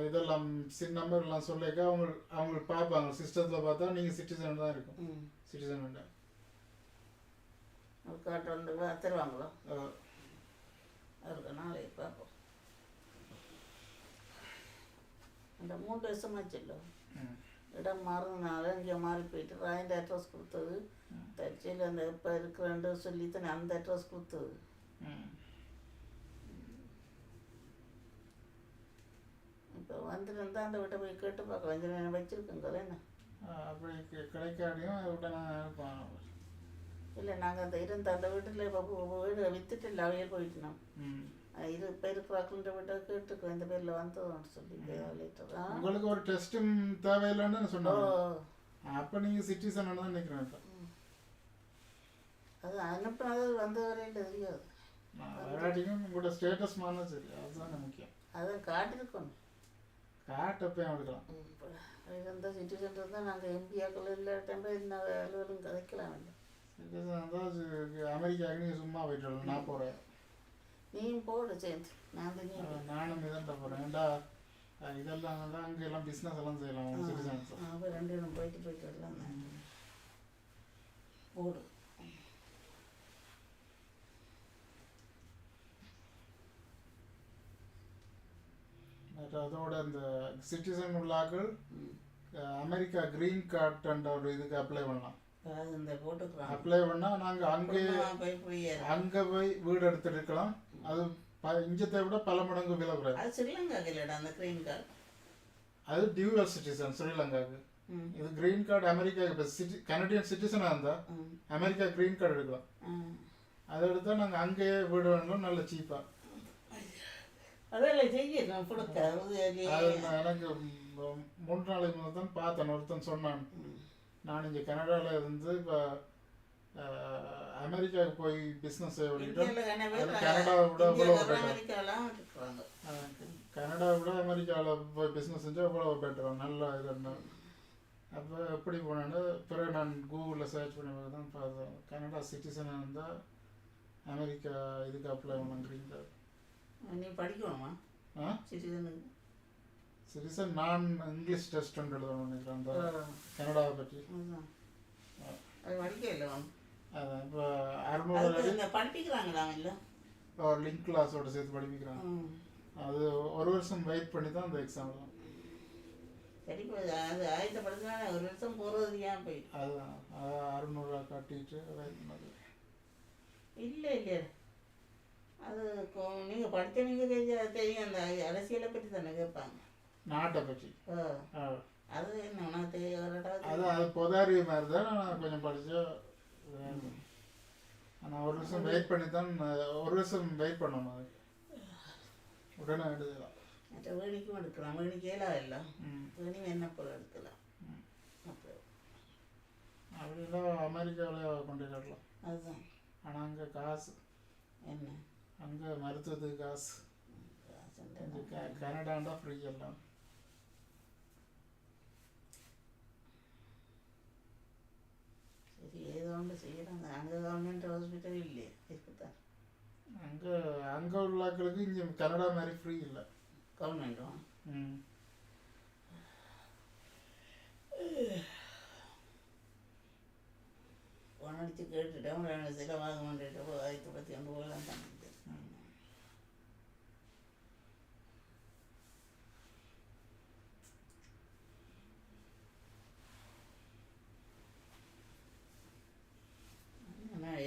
இதெல்லாம் சின் நம்பர் எல்லாம் சொல்லிக்க அவங்களுக்கு பார்ப்பாங்க சிஸ்டத்தில் பார்த்தா நீங்கள் சிட்டிசன் தான் இருக்கும். சிட்டிசன்டா கார்டு வந்து தருவாங்களோ அதுக்கு நாளைக்கு பார்ப்போம். அந்த இந்த 3 வருஷமாச்சுல்ல இடம் மாறினால இங்கே மாறி போயிட்டு ராயந்த அட்ரஸ் கொடுத்தது தச்சியில் அந்த இப்போ இருக்கிறேன்னு சொல்லி தானே அந்த அட்ரஸ் கொடுத்தது. இப்போ வந்துருந்தா அந்த வீட்டை போய் கேட்டு பார்க்கலாம். இங்கே நான் வச்சுருக்கேங்களே என்ன அப்படி கிடைக்காதையும் உடனே இல்லை நாங்கள் அந்த இருந்த அந்த வீட்டில் இப்போ வீடு விற்றுட்டு இல்லை அவையே போயிட்டோம். இப்போ இருக்கிறாக்குன்ற வீட்டை கேட்டுருக்கோம் இந்த பேரில் வந்தோம்னு சொல்லி உங்களுக்கு ஒரு டெஸ்ட்டும் தேவையில்லைன்னு சொன்னோம். அப்போ நீங்கள் சிட்டிசன் தான் நினைக்கிறேன். இப்போ அது அனுப்புனது வந்த வரையில் தெரியாது. விளையாட்டிக்கும் உங்களோட ஸ்டேட்டஸ் மாறினா சரி, அதுதான் முக்கியம். அதான் காட்டிருக்கணும். காட்டப்பையும் எடுக்கலாம். இருந்த சிட்டிசன் தான் நாங்கள் எம்பியாக்கள் இல்லை டைம் என்ன அலுவலும் கதைக்கலாம் இல்லை. சிட்டிசன் தான் அமெரிக்காவுக்கு நீங்கள் சும்மா போயிட்டு நான் போகிறேன். நீயும் போடு சேர்ந்து நானும் இதான் போகிறேன். ஏண்டா இதெல்லாம் வந்து அங்கே எல்லாம் பிஸ்னஸ் எல்லாம் செய்யலாம் சிட்டிசன்ஸ். அப்போ 2 பேரும் போயிட்டு வரலாம் போடு. அதோட இந்த சிட்டிசன் உள்ளாக்கள் அமெரிக்கா கிரீன் கார்டுன்ற ஒரு இதுக்கு அப்ளை பண்ணலாம். அப்ளை பண்ணால் நாங்கள் அங்கே போய் வீடு எடுத்துட்டு இருக்கலாம். அது இஞ்சத்தை விட பல மடங்கு விலை குறையும். அது ஸ்ரீலங்காக்கு இல்லைடா அந்த கிரீன் கார்டு. அது டியூவல் சிட்டிசன் ஸ்ரீலங்காவுக்கு. இது கிரீன் கார்டு அமெரிக்காவுக்கு. இப்போ கனடியன் சிட்டிசனாக இருந்தால் அமெரிக்கா கிரீன் கார்டு எடுக்கலாம். அதை எடுத்தால் நாங்கள் அங்கேயே வீடு வேணும் நல்ல சீப்பாக. அதெல்லாம் செய்யணும் கொடுக்க. அது எனக்கு 3 நாளைக்கு முதல் தான் பார்த்தேன். ஒருத்தன் சொன்னான், நான் இங்கே கனடாவில் இருந்து இப்போ அமெரிக்காவுக்கு போய் பிஸ்னஸ் செய்ய வேண்டிட்டு கனடாவை விட எவ்வளோ பெட்டர். கனடாவை விட அமெரிக்காவில் போய் பிஸ்னஸ் செஞ்சால் எவ்வளோ பெட்டர், நல்ல இது. அப்போ எப்படி போனேன்னு பிறகு நான் கூகுளில் சர்ச் பண்ணி தான் பார்த்தேன். கனடா சிட்டிசனாக இருந்தால் அமெரிக்கா இதுக்கு அப்ளை பண்ண கிரீன் கார்டு. நீ படிக்கணுமா சிட்டிசனுக்கு? சிட்டிசன் நான் இங்கிலீஷ் டெஸ்ட் எழுதணும்னு நினைக்கிறேன் அந்த கனடாவை பற்றி. அது படிக்க இல்லை. அதான் இப்போ 600 படிப்பிக்கிறாங்களா? இல்லை ஒரு லிங்க் கிளாஸோட சேர்த்து படிப்பிக்கிறாங்க. அது 1 வருஷம் வெயிட் பண்ணி தான் அந்த எக்ஸாம் தான். சரி, இப்போ அது ஆயத்தப்படுத்தினா 1 வருஷம் போகிறது ஏன் போயிட்டு? அதுதான் 600 கட்டிட்டு வெயிட் பண்ணது. இல்லை அது நீங்கள் படித்த நீங்கள் தெரியும். அந்த அரசியலை பற்றி தானே கேட்பாங்க, நாட்டை பற்றி. அது என்ன உனக்கு அது பொது அறிவு மாதிரி தான். நான் கொஞ்சம் படித்தா ஆனால் 1 வருஷம் வெயிட் பண்ணி தான் 1 வருஷம் வெயிட் பண்ணணும். அது உடனே எடுக்கலாம். மற்ற வேணிக்கும் எடுக்கலாம். வேணிக்கையெல்லாம் இல்லை, வேணி என்ன போல் எடுக்கலாம். அப்படிலாம் அமெரிக்காவில் கொண்டு வரலாம். அதுதான். ஆனால் அங்கே காசு என்ன, அங்கே மருத்துவத்துக்கு காசு. கனடாண்டா ஃப்ரீ எல்லாம். சரி, ஏதோ ஒன்று செய்யறாங்க. அங்கே கவர்மெண்ட் ஹாஸ்பிட்டல் இல்லையே இருக்குதான். அங்கே உள்ளாக்களுக்கு இங்கே கனடா மாதிரி ஃப்ரீ இல்லை கவர்மெண்ட்டும். ஃபோன் அடித்து கேட்டுட்டேன். 2 சில வாங்க மாட்டேட்டு 1080 போகலாம் தான். ஆனால்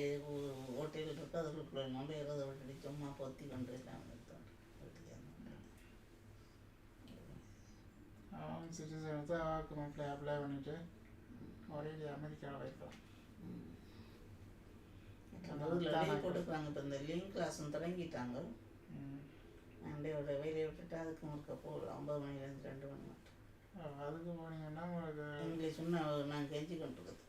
ஹோட்டலில் இருக்கு அதுக்குள்ள நம்ம 20 விட்டு சும்மா பொத்தி கொண்டு எல்லாம் சிட்டிசன் தான் அப்ளை பண்ணிவிட்டு ஒரே அமெரிக்காவில் வைக்கலாம். போட்டுக்கிறாங்க. இப்போ இந்த லிங்க் கிளாஸும் தொடங்கிட்டாங்க. அண்டையோட வேலையை விட்டுட்டு அதுக்கு முறுக்க போகலாம். 9 மணிலேருந்து 2 மணி மட்டும். அதுக்கு போனீங்கன்னா உங்களுக்கு இங்கிலீஷ் இன்னும் நான் கெஞ்சி கொண்டுருக்குது.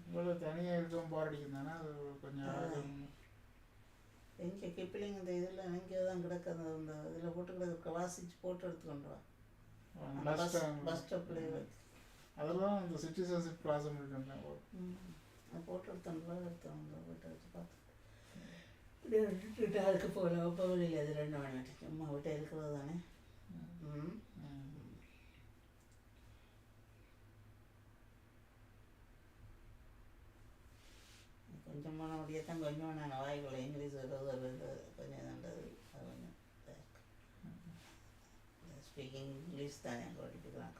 இவ்வளோ தனியாக இருக்கும் போராடிக்கும் தானே. அது கொஞ்சம் எங்கே கிப்பிலிங் இந்த இதில் எங்கே தான் கிடக்குது. அந்த இதில் போட்டு கிடக்க வாசிச்சு போட்டு எடுத்து கொண்டு வா. பஸ் ஸ்டாப்பில் அதெல்லாம் இந்த சிட்டிசன்ஷிப் கிளாஸ் இருக்குங்க. போட்டு எடுத்தோம்ல வீட்டை வச்சு பார்த்து அதுக்கு போகலாம். போகலையே அது 2 மணி நேரம் சும்மா விட்டு இருக்கிறது தானே. கொஞ்சமான முடிய தான் கொஞ்சம் நாங்கள் வாய்க்குள்ள இங்கிலீஷ் வருது கொஞ்சம் தாண்டது. அது கொஞ்சம் ஸ்பீக்கிங் இங்கிலீஷ் தானே அங்கே படிக்கிறாங்க.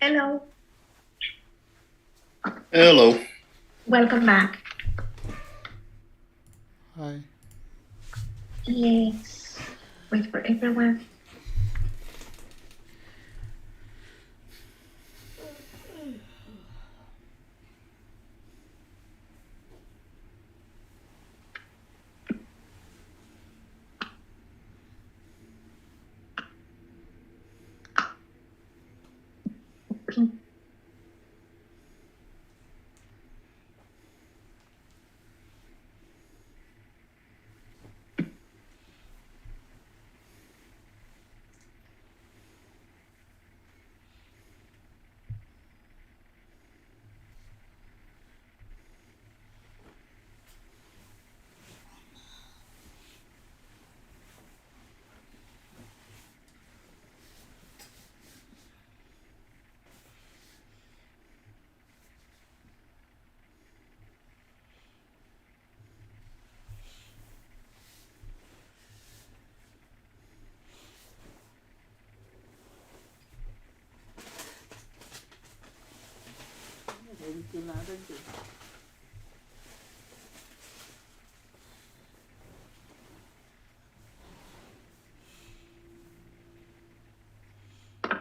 Hello. Hello. Welcome back. Hi. Yes. Wait for everyone.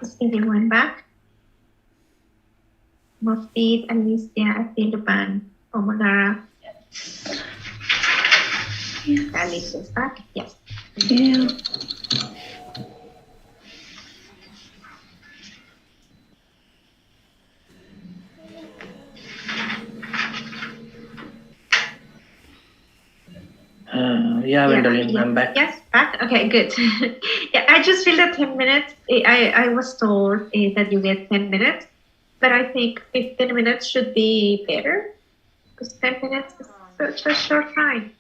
Is everyone back? Mufid, Alicia, Philipan, Omonara. Yeah. Alicia's back? Yes. Yeah. Yeah, Wendelin, I'm back. Yes, back? Okay, good. Yeah, I just feel that 10 minutes, I was told that you get 10 minutes, but I think 15 minutes should be better because 10 minutes is such a short time.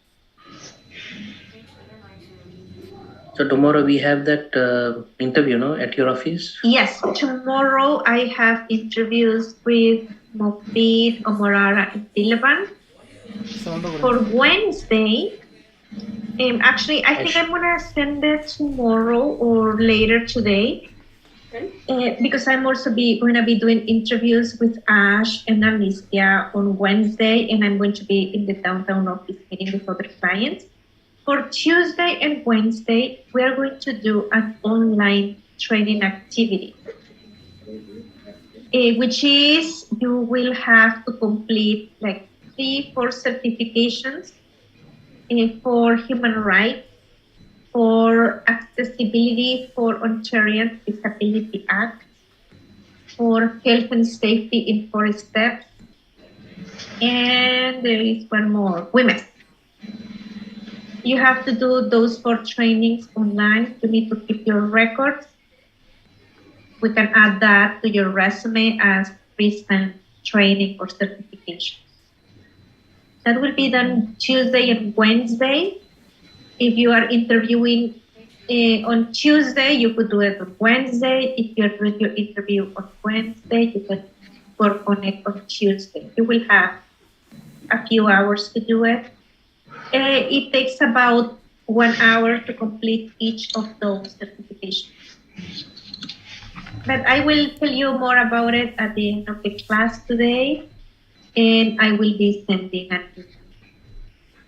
So tomorrow we have that interview, no, at your office? Yes, tomorrow I have interviews with Mofid, Omorara, and Dilaban. For Wednesday, actually, I think I'm gonna send it tomorrow or later today. Because I'm also gonna be doing interviews with Ash and Alicia on Wednesday, and I'm going to be in the downtown office meeting with other clients. For Tuesday and Wednesday, we are going to do an online training activity, which is you will have to complete like 3-4 certifications for human rights for accessibility for Ontarian Disability Act, for health and safety in 4 steps, and there is one more, women. You have to do those 4 trainings online. You need to keep your records. We can add that to your resume as recent training or certification. That will be done Tuesday and Wednesday. If you are interviewing on Tuesday, you could do it on Wednesday. If you're doing your interview on Wednesday, you can work on it on Tuesday. You will have a few hours to do it. It takes about 1 hour to complete each of those certifications. But I will tell you more about it at the end of the class today, and I will be sending an email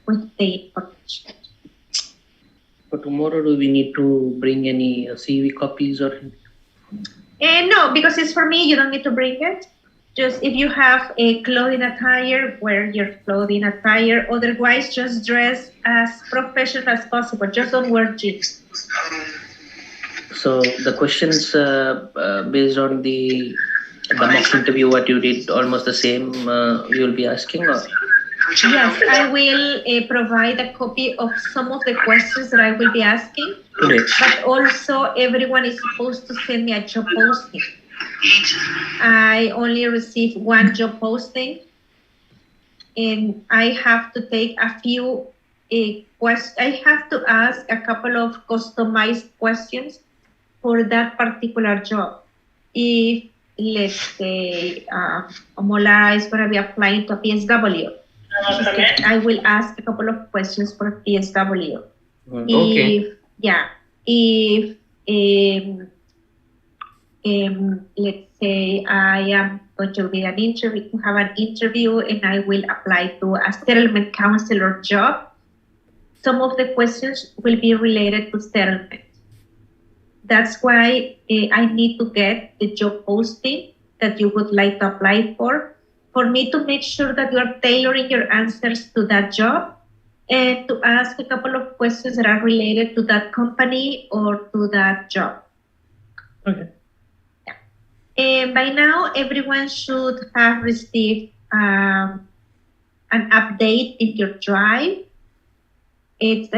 with the information. For tomorrow, do we need to bring any CV copies or anything? No, because it's for me, you don't need to bring it. Just if you have a clothing attire, wear your clothing attire. Otherwise, just dress as professional as possible. Just don't wear jeans. So the questions based on the mock interview, what you did, almost the same you'll be asking? Or? Yes, I will provide a copy of some of the questions that I will be asking. Okay. But also, everyone is supposed to send me a job posting. I only received 1 job posting, and I have to take a few questions. I have to ask a couple of customized questions for that particular job. If, let's say, Molara is going to be applying to a PSW, I will ask a couple of questions for PSW. Okay. If let's say I am going to be have an interview, and I will apply to a settlement counselor job, some of the questions will be related to settlement. That's why I need to get the job posting that you would like to apply for me to make sure that you are tailoring your answers to that job, and to ask a couple of questions that are related to that company or to that job. Okay. And by now, everyone should have received an update in your drive. It's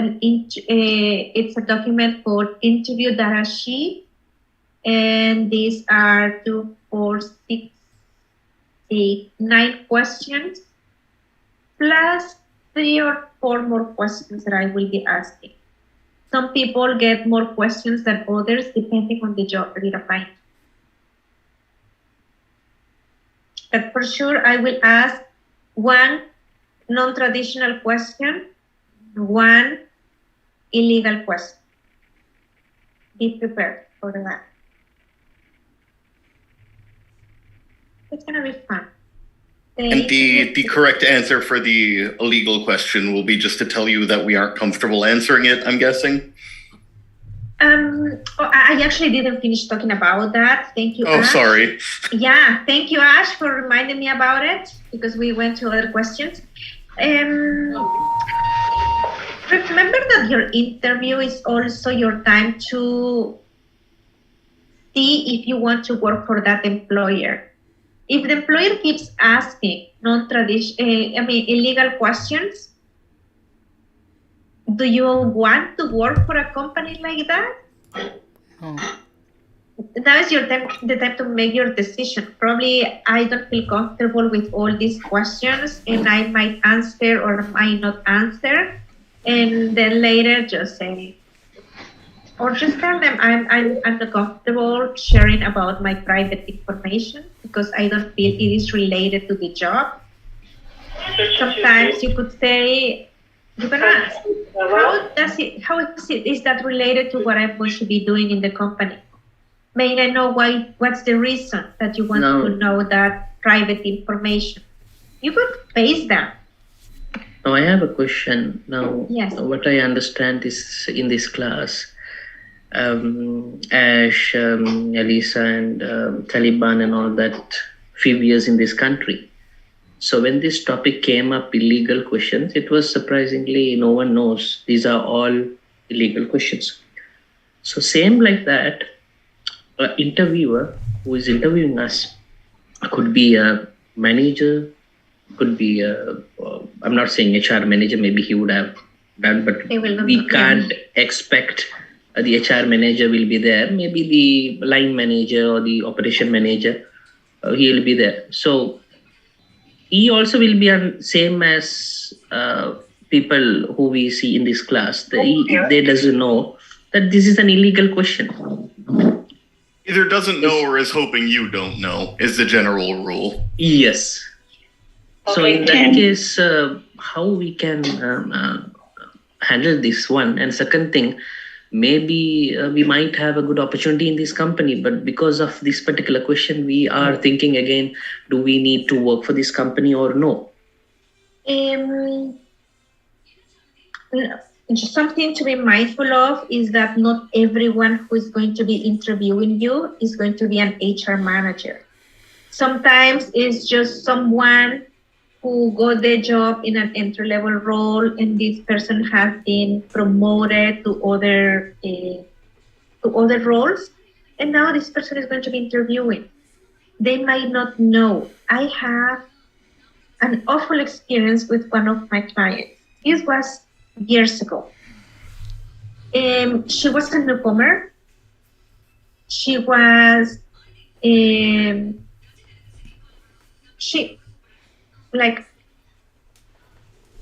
a document called interview data sheet, and these are 2, 4, 6, 8, 9 questions, plus 3 or 4 more questions that I will be asking. Some people get more questions than others depending on the job that they're applying. But for sure, I will ask 1 non-traditional question, 1 illegal question. Be prepared for that. It's going to be fun. And the correct answer for the illegal question will be just to tell you that we aren't comfortable answering it, I'm guessing? I actually didn't finish talking about that. Thank you, Ash. Sorry. Yeah, thank you, Ash, for reminding me about it, because we went to other questions. Remember that your interview is also your time to see if you want to work for that employer. If the employer keeps asking illegal questions, do you want to work for a company like that? Now is the time to make your decision. Probably I don't feel comfortable with all these questions, and I might answer or might not answer, and then later just say, or just tell them I'm not comfortable sharing about my private information because I don't feel it is related to the job. Sometimes you could say, you can ask, is that related to what I'm going to be doing in the company? May I know what's the reason that you want to know that private information? You could face that. Now I have a question. Now, yes. What I understand is in this class, Ash, Elisa, and Taliban and all that, few years in this country. So when this topic came up, illegal questions, it was surprisingly no one knows. These are all illegal questions. So same like that, an interviewer who is interviewing us could be a manager, could be I'm not saying HR manager, maybe he would have done, but we can't expect the HR manager will be there. Maybe the line manager or the operation manager, he will be there. So he also will be on same as people who we see in this class. They doesn't know that this is an illegal question. Either doesn't know or is hoping you don't know is the general rule. Yes. So in that case, how we can handle this one? And second thing, maybe we might have a good opportunity in this company, but because of this particular question, we are thinking again, do we need to work for this company or no? Something to be mindful of is that not everyone who is going to be interviewing you is going to be an HR manager. Sometimes it's just someone who got the job in an entry-level role, and this person has been promoted to other roles, and now this person is going to be interviewing. They might not know. I have an awful experience with one of my clients. This was years ago. She was a newcomer. She was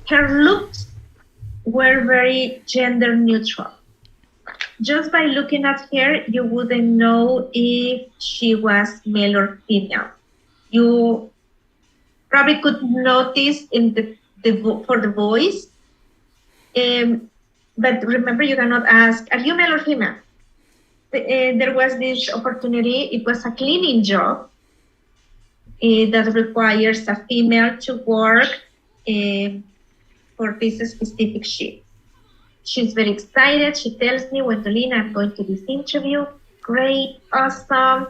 her looks were very gender neutral. Just by looking at her, you wouldn't know if she was male or female. You probably could notice in for the voice, but remember, you cannot ask, are you male or female? There was this opportunity. It was a cleaning job that requires a female to work for this specific shift. She's very excited. She tells me, Wendolina, I'm going to this interview. Great, awesome.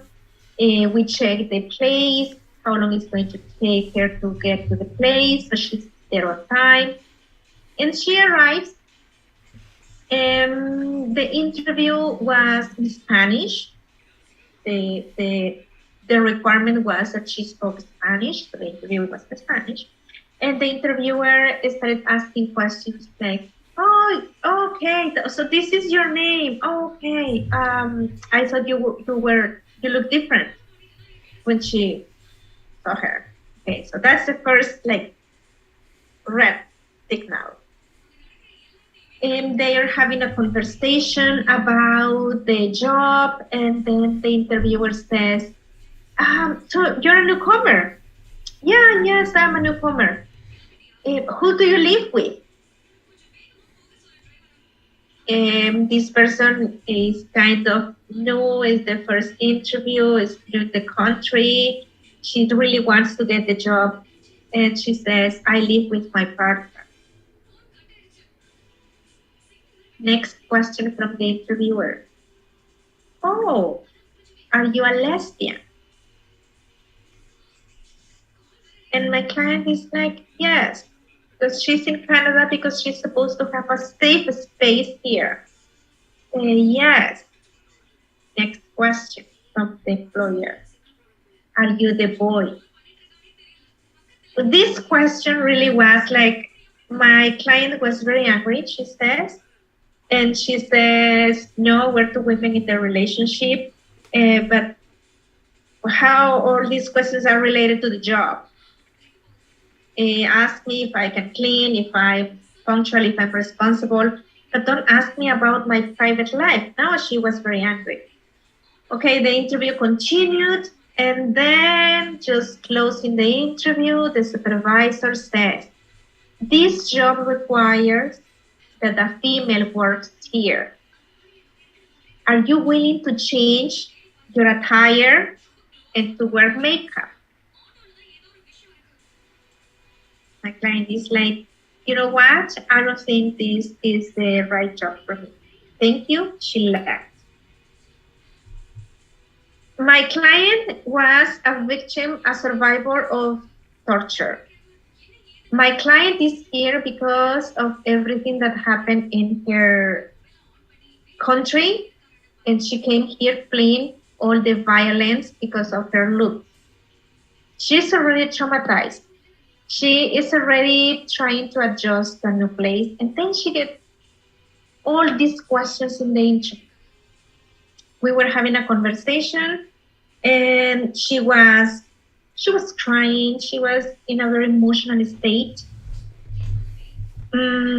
We check the place, how long it's going to take her to get to the place, so she's there on time. And she arrives. The interview was in Spanish. The requirement was that she spoke Spanish, so the interview was in Spanish. And the interviewer started asking questions like, oh, okay, so this is your name. Oh, okay. I thought you look different when she saw her. Okay, so that's the first red signal. And they are having a conversation about the job, and then the interviewer says, so you're a newcomer? Yeah, yes, I'm a newcomer. Who do you live with? This person is kind of new, it's the first interview, is new in the country. She really wants to get the job. And she says, I live with my partner. Next question from the interviewer. Oh, are you a lesbian? And my client is like, yes, because she's in Canada, because she's supposed to have a safe space here. Yes. Next question from the employer. Are you the boy? This question really was like, my client was very angry, she says. And she says, no, we're two women in the relationship. But how all these questions are related to the job? Ask me if I can clean, if I'm punctual, if I'm responsible, but don't ask me about my private life. Now she was very angry. Okay, the interview continued, and then just closing the interview, the supervisor says, this job requires that a female works here. Are you willing to change your attire and to wear makeup? My client is like, you know what? I don't think this is the right job for me. Thank you. She left. My client was a victim, a survivor of torture. My client is here because of everything that happened in her country, and she came here fleeing all the violence because of her look. She's already traumatized. She is already trying to adjust to a new place, and then she gets all these questions in the interview. We were having a conversation, and she was crying. She was in a very emotional state.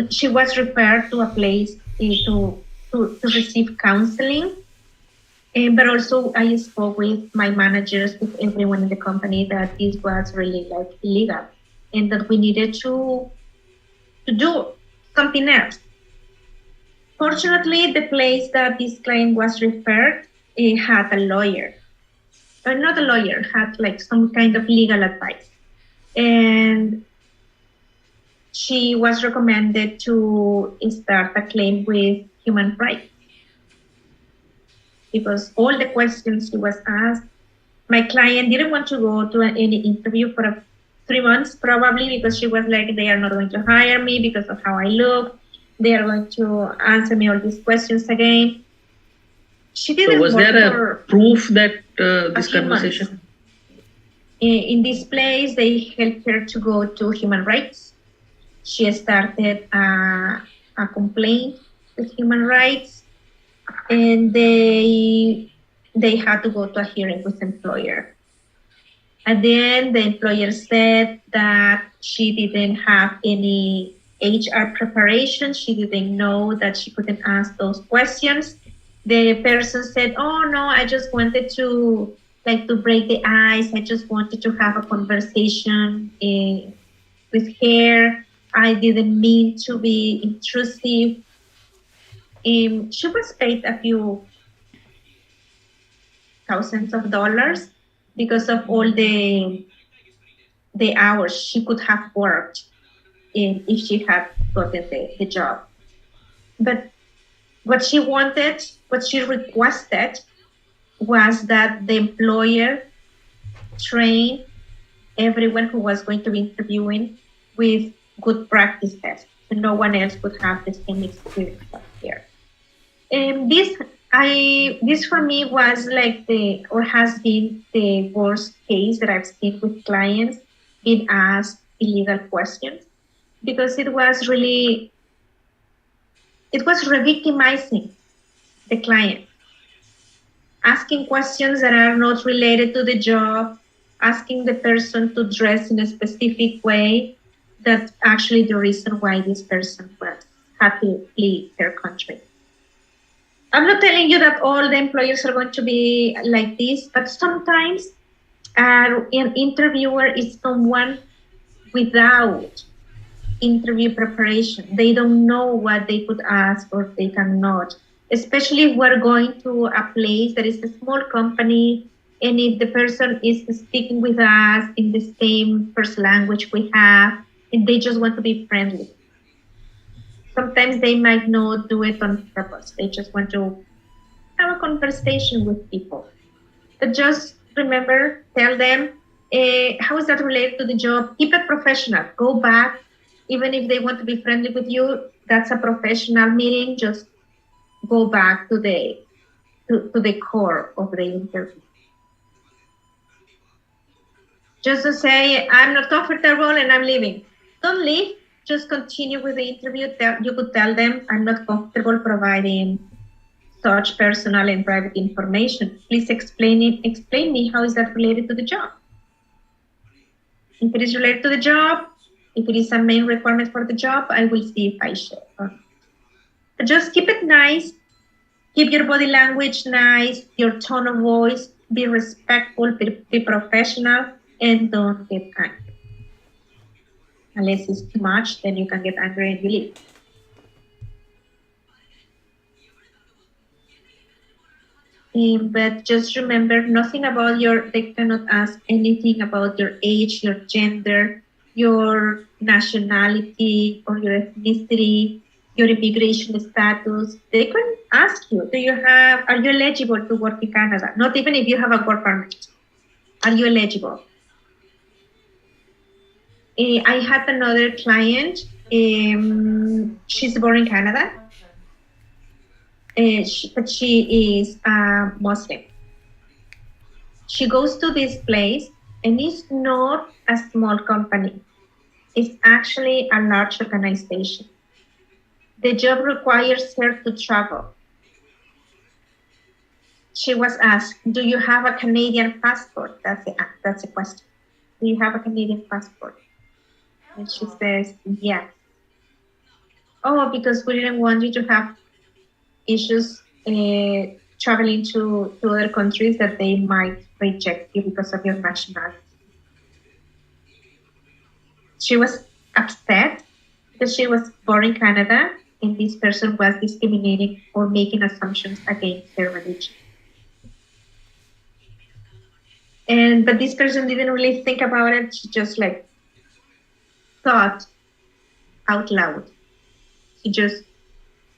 She was referred to a place to receive counseling. But also I spoke with my managers, with everyone in the company, that this was really like illegal and that we needed to do something else. Fortunately, the place that this client was referred had a lawyer. Not a lawyer, had like some kind of legal advice. And she was recommended to start a claim with human rights. Because all the questions she was asked, my client didn't want to go to any interview for 3 months, probably because she was like, they are not going to hire me because of how I look. They are going to answer me all these questions again. She didn't. So was there a proof that this conversation? In this place, they helped her to go to human rights. She started a complaint with human rights, and they had to go to a hearing with the employer. At the end, the employer said that she didn't have any HR preparation. She didn't know that she couldn't ask those questions. The person said, "Oh no, I just wanted to break the ice. I just wanted to have a conversation with her. I didn't mean to be intrusive." She was paid a few thousands of dollars because of all the hours she could have worked if she had gotten the job. But what she wanted, what she requested, was that the employer train everyone who was going to be interviewing with good practices, so no one else would have the same experience up here. And this for me was like has been the worst case that I've seen with clients being asked illegal questions, because it was re-victimizing the client, asking questions that are not related to the job, asking the person to dress in a specific way that's actually the reason why this person had to flee their country. I'm not telling you that all the employers are going to be like this, but sometimes an interviewer is someone without interview preparation. They don't know what they could ask or they cannot, especially if we're going to a place that is a small company, and if the person is speaking with us in the same first language we have, and they just want to be friendly. Sometimes they might not do it on purpose. They just want to have a conversation with people. But just remember, tell them, how is that related to the job? Keep it professional. Go back. Even if they want to be friendly with you, that's a professional meeting. Just go back to the core of the interview. Just to say, I'm not comfortable and I'm leaving. Don't leave. Just continue with the interview. You could tell them, I'm not comfortable providing such personal and private information. Please explain me how is that related to the job. If it is related to the job, if it is a main requirement for the job, I will see if I share. But just keep it nice. Keep your body language nice, your tone of voice, be respectful, be professional, and don't get angry. Unless it's too much, then you can get angry and you leave. But just remember, nothing about they cannot ask anything about your age, your gender, your nationality, or your ethnicity, your immigration status. They can ask you, are you eligible to work in Canada? Not even if you have a work permit. Are you eligible? I had another client. She's born in Canada. but she is a Muslim. She goes to this place, and it's not a small company. It's actually a large organization. The job requires her to travel. She was asked, "Do you have a Canadian passport?" That's the question. "Do you have a Canadian passport?" And she says, "Yes." "Oh, because we didn't want you to have issues traveling to other countries that they might reject you because of your nationality." She was upset because she was born in Canada and this person was discriminating or making assumptions against her religion. But this person didn't really think about it. She just thought out loud. She just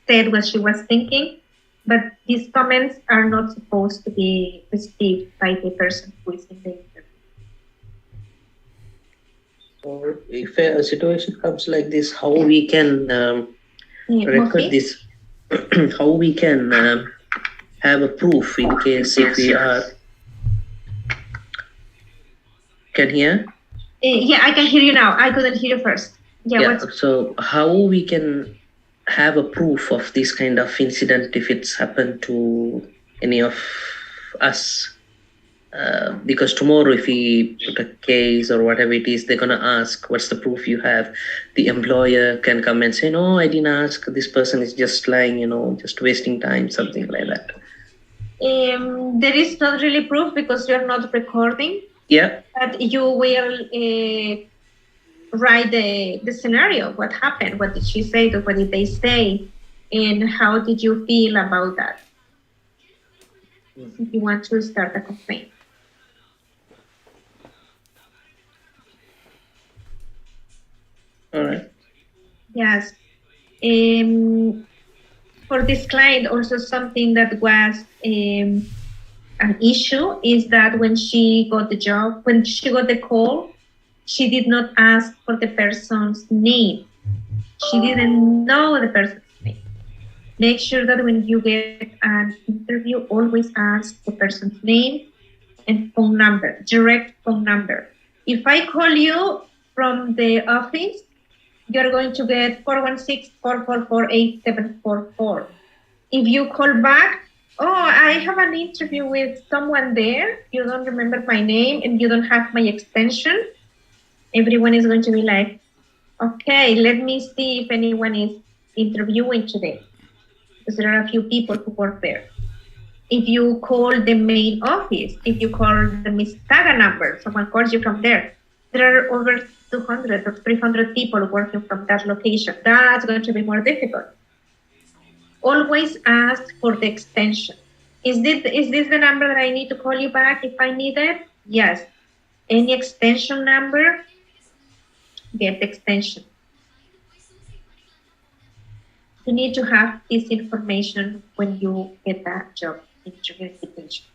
said what she was thinking, but these comments are not supposed to be received by the person who is in the interview. Or if a situation comes like this, how we can record this? How we can have a proof in case if we are... Can hear? Yeah, I can hear you now. I couldn't hear you first. So how we can have a proof of this kind of incident if it's happened to any of us? Because tomorrow if we put a case or whatever it is, they're going to ask, what's the proof you have? The employer can come and say, no, I didn't ask. This person is just lying, just wasting time, something like that. There is not really proof because you're not recording. Yeah. But you will write the scenario. What happened? What did she say? What did they say? And how did you feel about that? If you want to start a complaint. All right. Yes. For this client, also something that was an issue is that when she got the job, when she got the call, she did not ask for the person's name. She didn't know the person's name. Make sure that when you get an interview, always ask the person's name and phone number, direct phone number. If I call you from the office, you're going to get 416-444-8744. If you call back, oh, I have an interview with someone there, you don't remember my name and you don't have my extension, everyone is going to be like, okay, let me see if anyone is interviewing today. Because there are a few people who work there. If you call the main office, if you call the Mistaga number, someone calls you from there, there are over 200 or 300 people working from that location. That's going to be more difficult. Always ask for the extension. Is this the number that I need to call you back if I need it? Yes. Any extension number, get the extension. You need to have this information when you get that job interview invitation.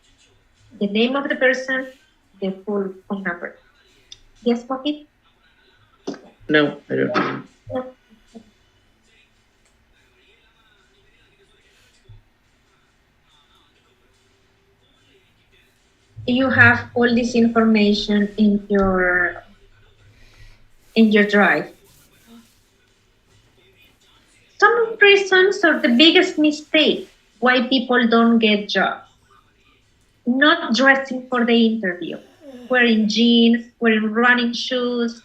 The name of the person, the full phone number. Yes, Poppy? No, I don't know. No. You have all this information in your drive. Some reasons or the biggest mistake why people don't get jobs. Not dressing for the interview, wearing jeans, wearing running shoes,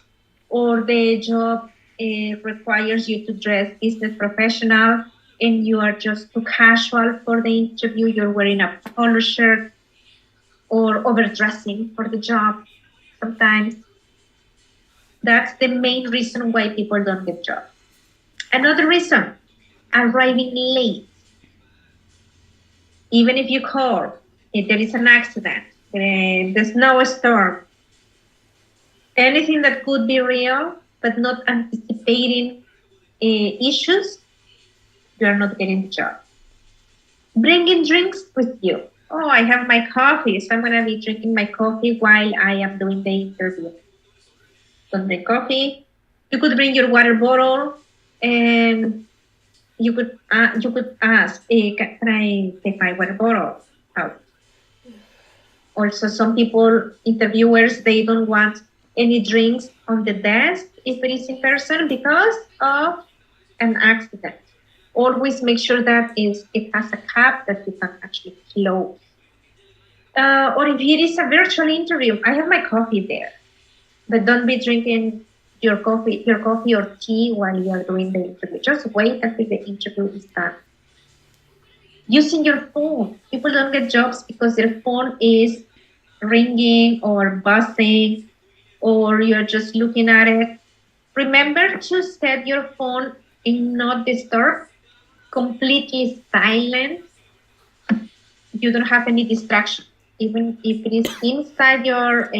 or the job requires you to dress business professional and you are just too casual for the interview, you're wearing a polo shirt or overdressing for the job sometimes. That's the main reason why people don't get jobs. Another reason, arriving late. Even if you call, if there is an accident, the snowstorm, anything that could be real, but not anticipating issues, you are not getting the job. Bringing drinks with you. Oh, I have my coffee, so I'm going to be drinking my coffee while I am doing the interview. Don't drink coffee. You could bring your water bottle and you could ask, can I take my water bottle out? Also, some people, interviewers, they don't want any drinks on the desk if it is in person because of an accident. Always make sure that it has a cap that you can actually close. Or if it is a virtual interview, I have my coffee there, but don't be drinking your coffee or tea while you are doing the interview. Just wait until the interview is done. Using your phone. People don't get jobs because their phone is ringing or buzzing, or you're just looking at it. Remember to set your phone in not disturb, completely silent. You don't have any distraction. Even if it is inside your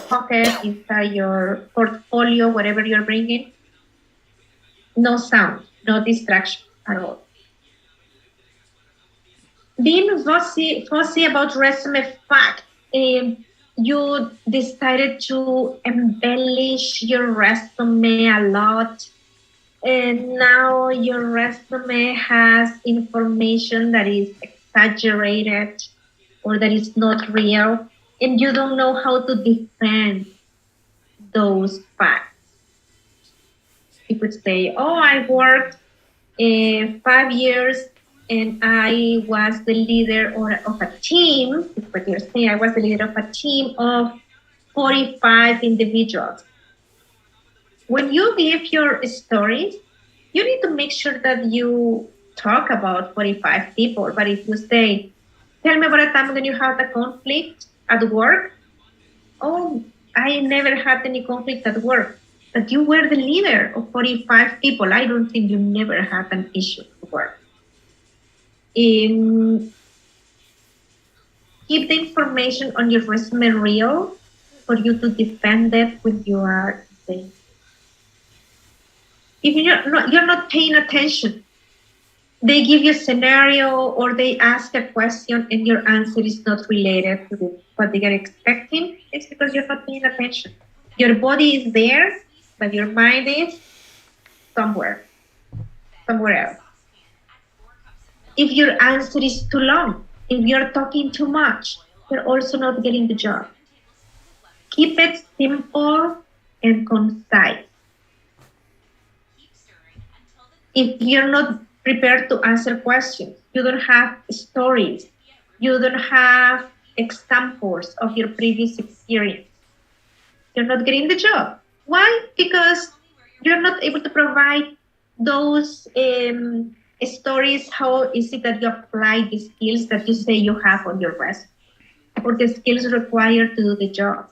pocket, inside your portfolio, whatever you're bringing, no sound, no distraction at all. Being fussy about resume fact. You decided to embellish your resume a lot, and now your resume has information that is exaggerated or that is not real, and you don't know how to defend those facts. You could say, oh, I worked 5 years and I was the leader of a team. What you're saying, I was the leader of a team of 45 individuals. When you give your stories, you need to make sure that you talk about 45 people. But if you say, tell me about a time when you had a conflict at work. Oh, I never had any conflict at work. But you were the leader of 45 people. I don't think you never had an issue at work. Keep the information on your resume real for you to defend it when you are there. If you're not paying attention, they give you a scenario or they ask a question and your answer is not related to what they are expecting, it's because you're not paying attention. Your body is there, but your mind is somewhere else. If your answer is too long, if you're talking too much, you're also not getting the job. Keep it simple and concise. If you're not prepared to answer questions, you don't have stories, you don't have examples of your previous experience, you're not getting the job. Why? Because you're not able to provide those stories. How is it that you apply the skills that you say you have on your resume or the skills required to do the job?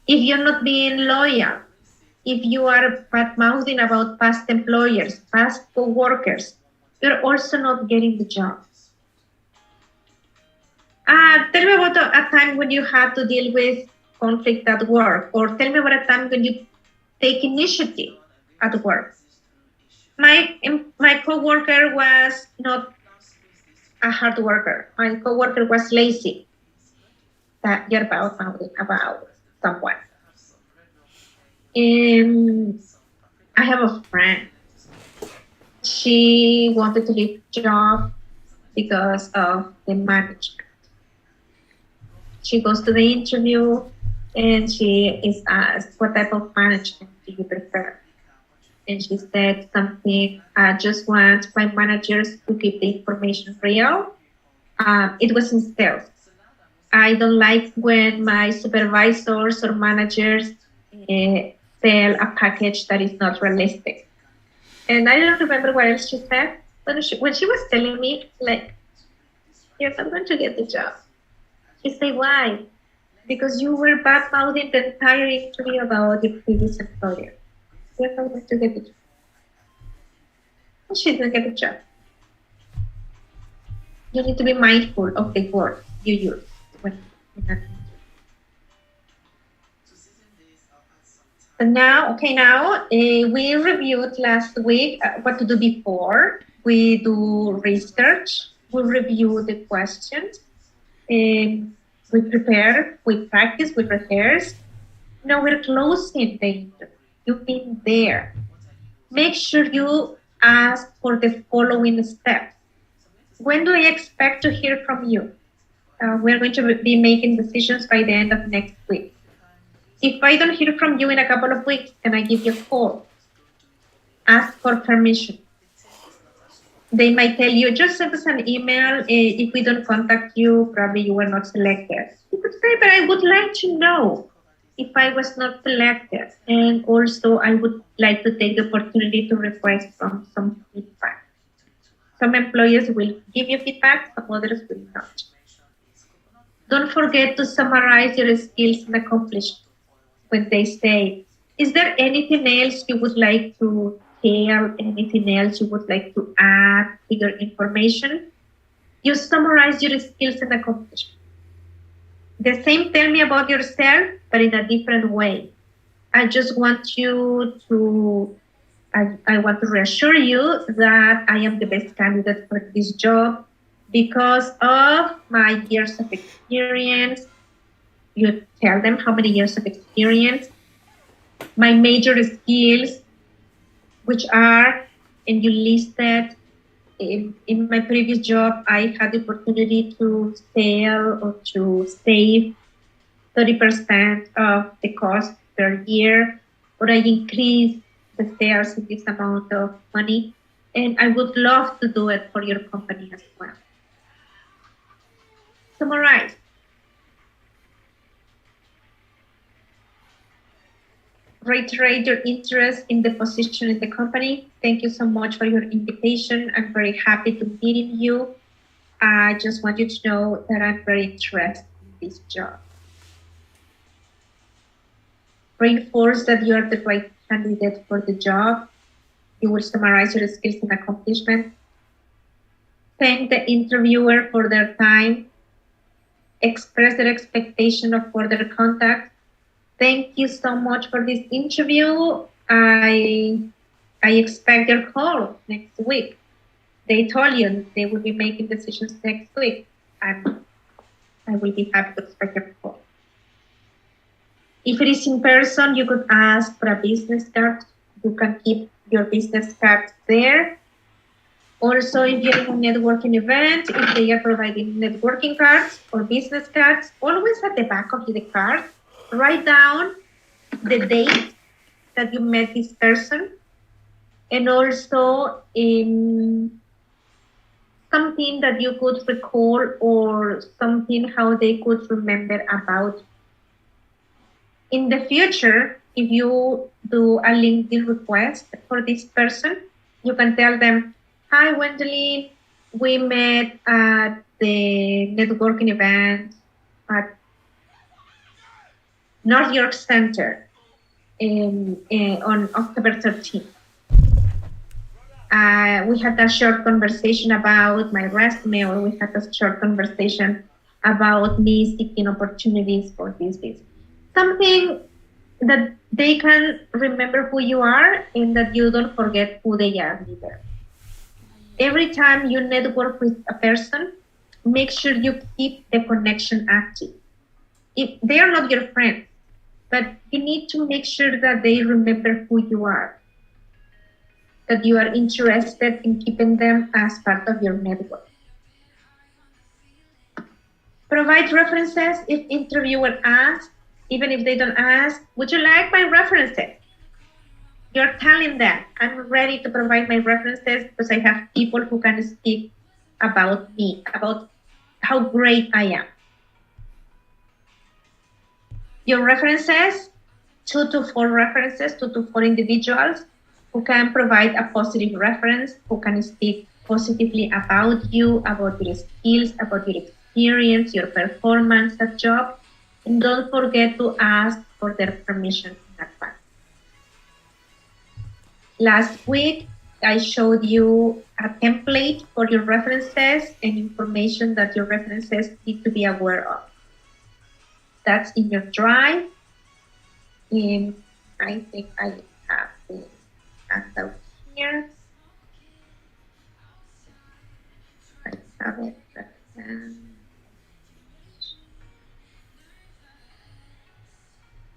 If you're not being loyal, if you are bad-mouthing about past employers, past co-workers, you're also not getting the job. Tell me about a time when you had to deal with conflict at work, or tell me about a time when you take initiative at work. My co-worker was not a hard worker. My co-worker was lazy. That you're bad-mouthing about someone. I have a friend. She wanted to leave the job because of the management. She goes to the interview and she is asked, what type of management do you prefer? And she said something, I just want my managers to keep the information real. It was in sales. I don't like when my supervisors or managers sell a package that is not realistic. And I don't remember what else she said, but when she was telling me, like, you're not going to get the job. She said, why? Because you were bad-mouthing the entire interview about your previous employer. You're not going to get the job. And she didn't get the job. You need to be mindful of the words you use when Now, we reviewed last week what to do before. We do research, we review the questions, we prepare, we practice, we rehearse. Now we're closing the interview. You've been there. Make sure you ask for the following steps. When do I expect to hear from you? We're going to be making decisions by the end of next week. If I don't hear from you in a couple of weeks, can I give you a call? Ask for permission. They might tell you, just send us an email. If we don't contact you, probably you were not selected. You could say, but I would like to know if I was not selected. And also, I would like to take the opportunity to request from some feedback. Some employers will give you feedback, some others will not. Don't forget to summarize your skills and accomplishments. When they say, is there anything else you would like to tell, anything else you would like to add to your information? You summarize your skills and accomplishments. The same, tell me about yourself, but in a different way. I just want you to, I want to reassure you that I am the best candidate for this job because of my years of experience. You tell them how many years of experience, my major skills, which are, and you listed, in my previous job, I had the opportunity to sell or to save 30% of the cost per year, or I increased the sales in this amount of money. And I would love to do it for your company as well. Summarize. Reiterate your interest in the position in the company. Thank you so much for your invitation. I'm very happy to meet you. I just want you to know that I'm very interested in this job. Reinforce that you are the right candidate for the job. You will summarize your skills and accomplishments. Thank the interviewer for their time. Express their expectation of further contact. Thank you so much for this interview. I expect your call next week. They told you they will be making decisions next week, and I will be happy to expect your call. If it is in person, you could ask for a business card. You can keep your business card there. Also, if you're in a networking event, if they are providing networking cards or business cards, always at the back of the card, write down the date that you met this person, and also something that you could recall or something how they could remember about. In the future, if you do a LinkedIn request for this person, you can tell them, hi, Wendelin, we met at the networking event at North York Center on October 13th. We had a short conversation about my resume, or we had a short conversation about me seeking opportunities for this business. Something that they can remember who you are and that you don't forget who they are either. Every time you network with a person, make sure you keep the connection active. If they are not your friends, but you need to make sure that they remember who you are, that you are interested in keeping them as part of your network. Provide references if interviewer asks. Even if they don't ask, would you like my references? You're telling them, I'm ready to provide my references because I have people who can speak about me, about how great I am. Your references, 2 to 4 references, 2 to 4 individuals who can provide a positive reference, who can speak positively about you, about your skills, about your experience, your performance at job. And don't forget to ask for their permission in advance. Last week, I showed you a template for your references and information that your references need to be aware of. That's in your drive. And I think I have the handout here. I have it.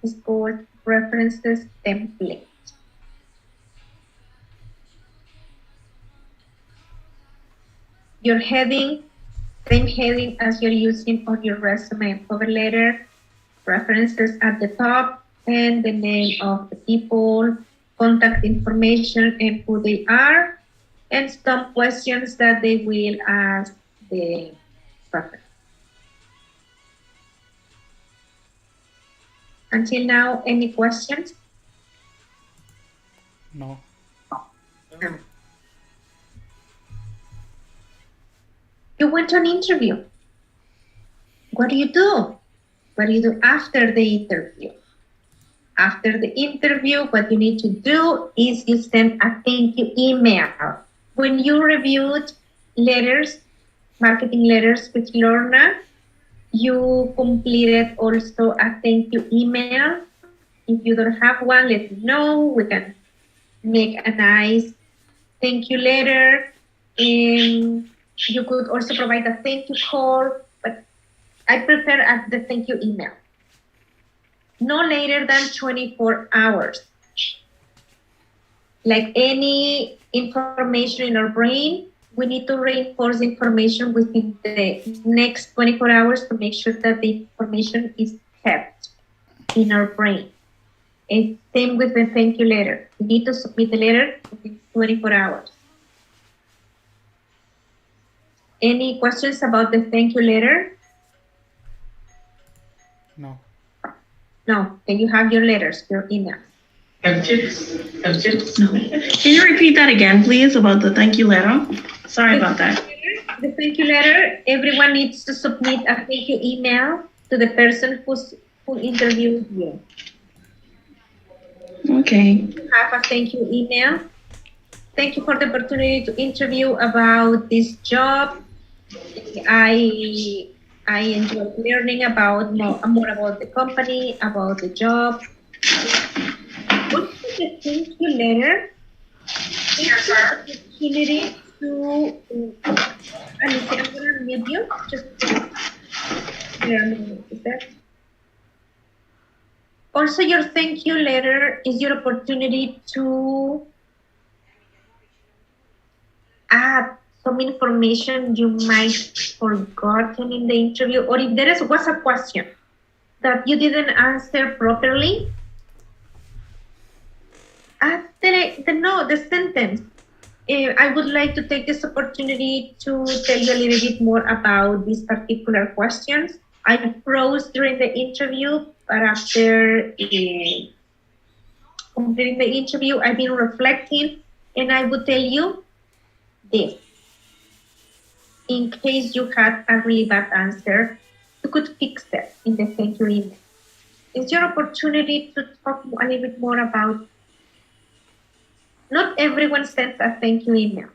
It's called references template. your heading, same heading as you're using on your resume and cover letter, references at the top, and the name of the people, contact information and who they are, and some questions that they will ask the reference. Until now, any questions? No. You went to an interview. What do you do? What do you do after the interview? After the interview, what you need to do is you send a thank you email. When you reviewed letters, marketing letters with Lorna, you completed also a thank you email. If you don't have one, let me know. We can make a nice thank you letter. And you could also provide a thank you call, but I prefer the thank you email. No later than 24 hours. Like any information in our brain, we need to reinforce information within the next 24 hours to make sure that the information is kept in our brain. And same with the thank you letter. You need to submit the letter within 24 hours. Any questions about the thank you letter? No. No, then you have your letters, your email. No. Can you repeat that again, please, about the thank you letter? Sorry about that. The thank you letter, everyone needs to submit a thank you email to the person who interviewed you. Okay. You have a thank you email. Thank you for the opportunity to interview about this job. I enjoyed learning about more about the company, about the job. What is the thank you letter? It's an opportunity to, I'm going to mute you. Just is that? Also, your thank you letter is your opportunity to add some information you might forgotten in the interview, or if there was a question that you didn't answer properly, add the sentence. I would like to take this opportunity to tell you a little bit more about these particular questions. I froze during the interview, but after completing the interview, I've been reflecting, and I would tell you this. In case you had a really bad answer, you could fix it in the thank you email. It's your opportunity to talk a little bit more about. Not everyone sends a thank you email.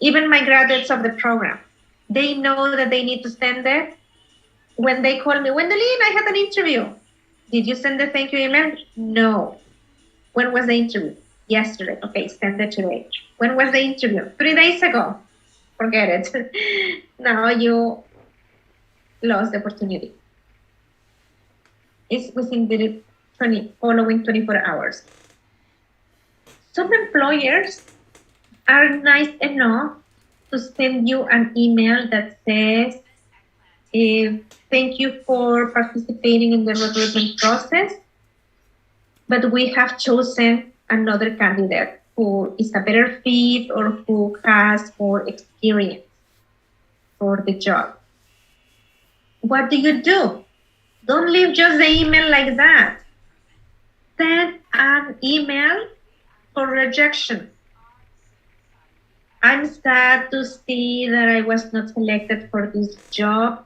Even my graduates of the program, they know that they need to send it. When they call me, Wendelin, I had an interview. Did you send the thank you email? No. When was the interview? Yesterday. Okay, send it today. When was the interview? 3 days ago. Forget it. Now you lost the opportunity. It's within the following 24 hours. Some employers are nice enough to send you an email that says, thank you for participating in the recruitment process, but we have chosen another candidate who is a better fit or who has more experience for the job. What do? Don't leave just the email like that. Send an email for rejection. I'm sad to see that I was not selected for this job,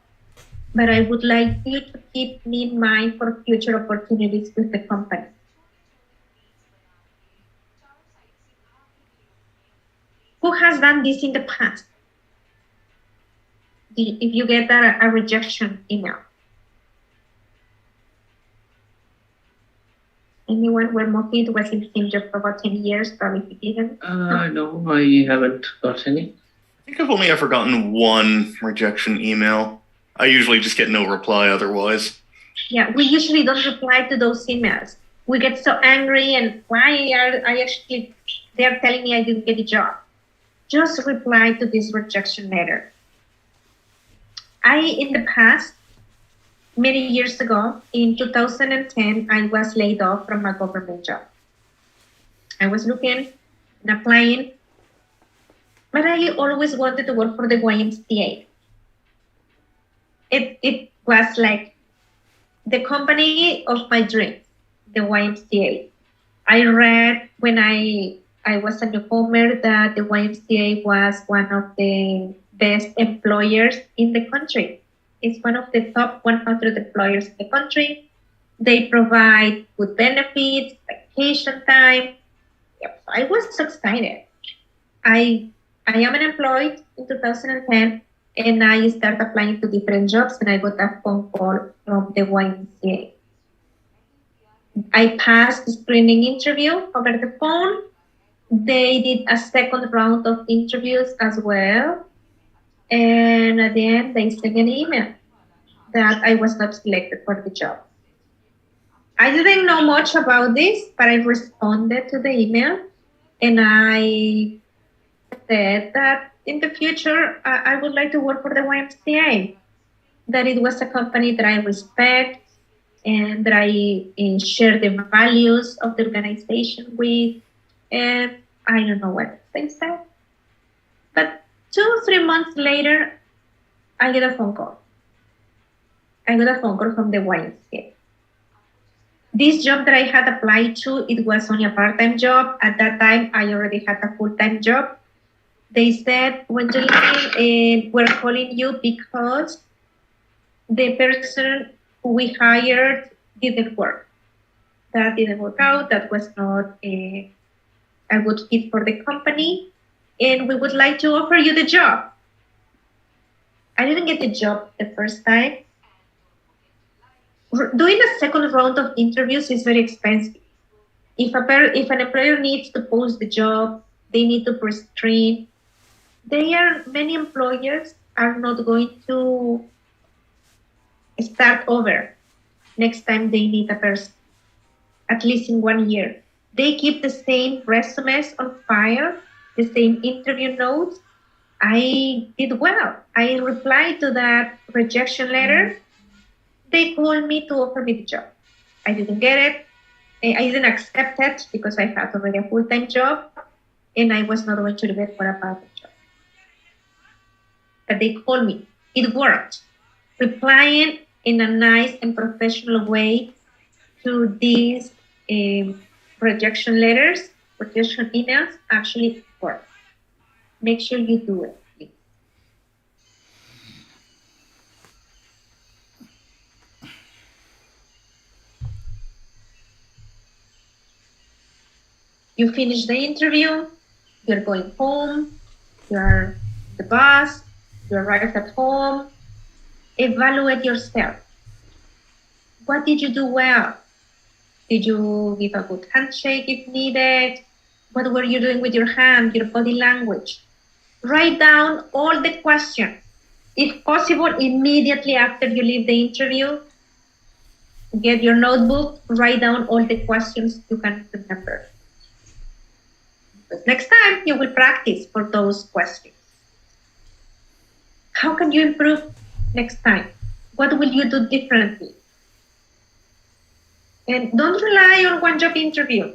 but I would like you to keep me in mind for future opportunities with the company. Who has done this in the past? If you get a rejection email. Anyone where Mohit was in the same job for about 10 years, probably he didn't? No, I haven't got any. I think I've only ever gotten one rejection email. I usually just get no reply otherwise. Yeah, we usually don't reply to those emails. We get so angry and why are they're telling me I didn't get the job. just reply to this rejection letter. In the past, many years ago, in 2010, I was laid off from a government job. I was looking and applying, but I always wanted to work for the YMCA. It was like the company of my dreams, the YMCA. I read when I was a newcomer that the YMCA was one of the best employers in the country. It's one of the top 100 employers in the country. They provide good benefits, vacation time. Yep, I was so excited. I am unemployed in 2010, and I started applying to different jobs, and I got a phone call from the YMCA. I passed the screening interview over the phone. They did a second round of interviews as well. And at the end, they sent an email that I was not selected for the job. I didn't know much about this, but I responded to the email, and I said that in the future, I would like to work for the YMCA, that it was a company that I respect and that I share the values of the organization with. And I don't know what they said. But 2-3 months later, I get a phone call. I got a phone call from the YMCA. This job that I had applied to, it was only a part-time job. At that time, I already had a full-time job. They said, Wenjeli, we're calling you because the person we hired didn't work. That didn't work out. That was not a good fit for the company. And we would like to offer you the job. I didn't get the job the first time. Doing a second round of interviews is very expensive. If an employer needs to post the job, they need to pre-screen. Many employers are not going to start over next time they need a person, at least in 1 year. They keep the same resumes on file, the same interview notes. I did well. I replied to that rejection letter. They called me to offer me the job. I didn't get it. I didn't accept it because I had already a full-time job, and I was not going to do it for a part-time job. But they called me. It worked. Replying in a nice and professional way to these rejection letters, rejection emails actually work. Make sure you do it, please. You finish the interview, you're going home, you're the bus, you arrive at home. Evaluate yourself. What did you do well? Did you give a good handshake if needed? What were you doing with your hand, your body language? Write down all the questions. If possible, immediately after you leave the interview, get your notebook, write down all the questions you can remember. But next time, you will practice for those questions. How can you improve next time? What will you do differently? And don't rely on one job interview.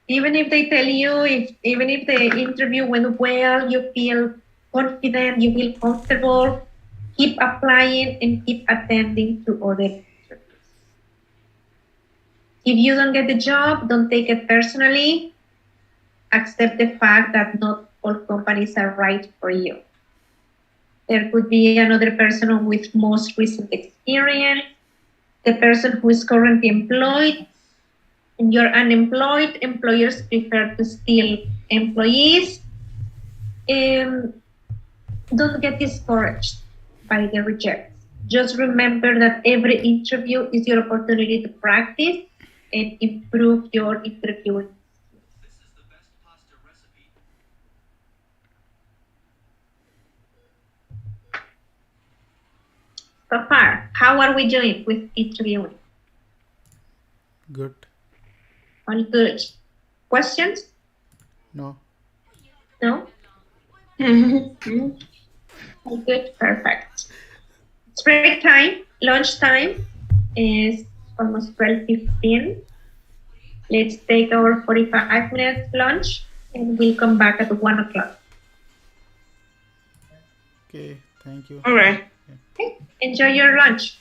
Even if they tell you, even if the interview went well, you feel confident, you feel comfortable, keep applying and keep attending to other interviews. If you don't get the job, don't take it personally. Accept the fact that not all companies are right for you. There could be another person with most recent experience, the person who is currently employed, and you're unemployed. Employers prefer to steal employees. Don't get discouraged by the rejects. Just remember that every interview is your opportunity to practice and improve your interviewing. So far, how are we doing with interviewing? Good. All good. Questions? No. No? Good, perfect. It's break time, lunch time is almost 12:15. Let's take our 45 minutes lunch and we'll come back at 1 o'clock. Okay, thank you. All right. Okay. Enjoy your lunch.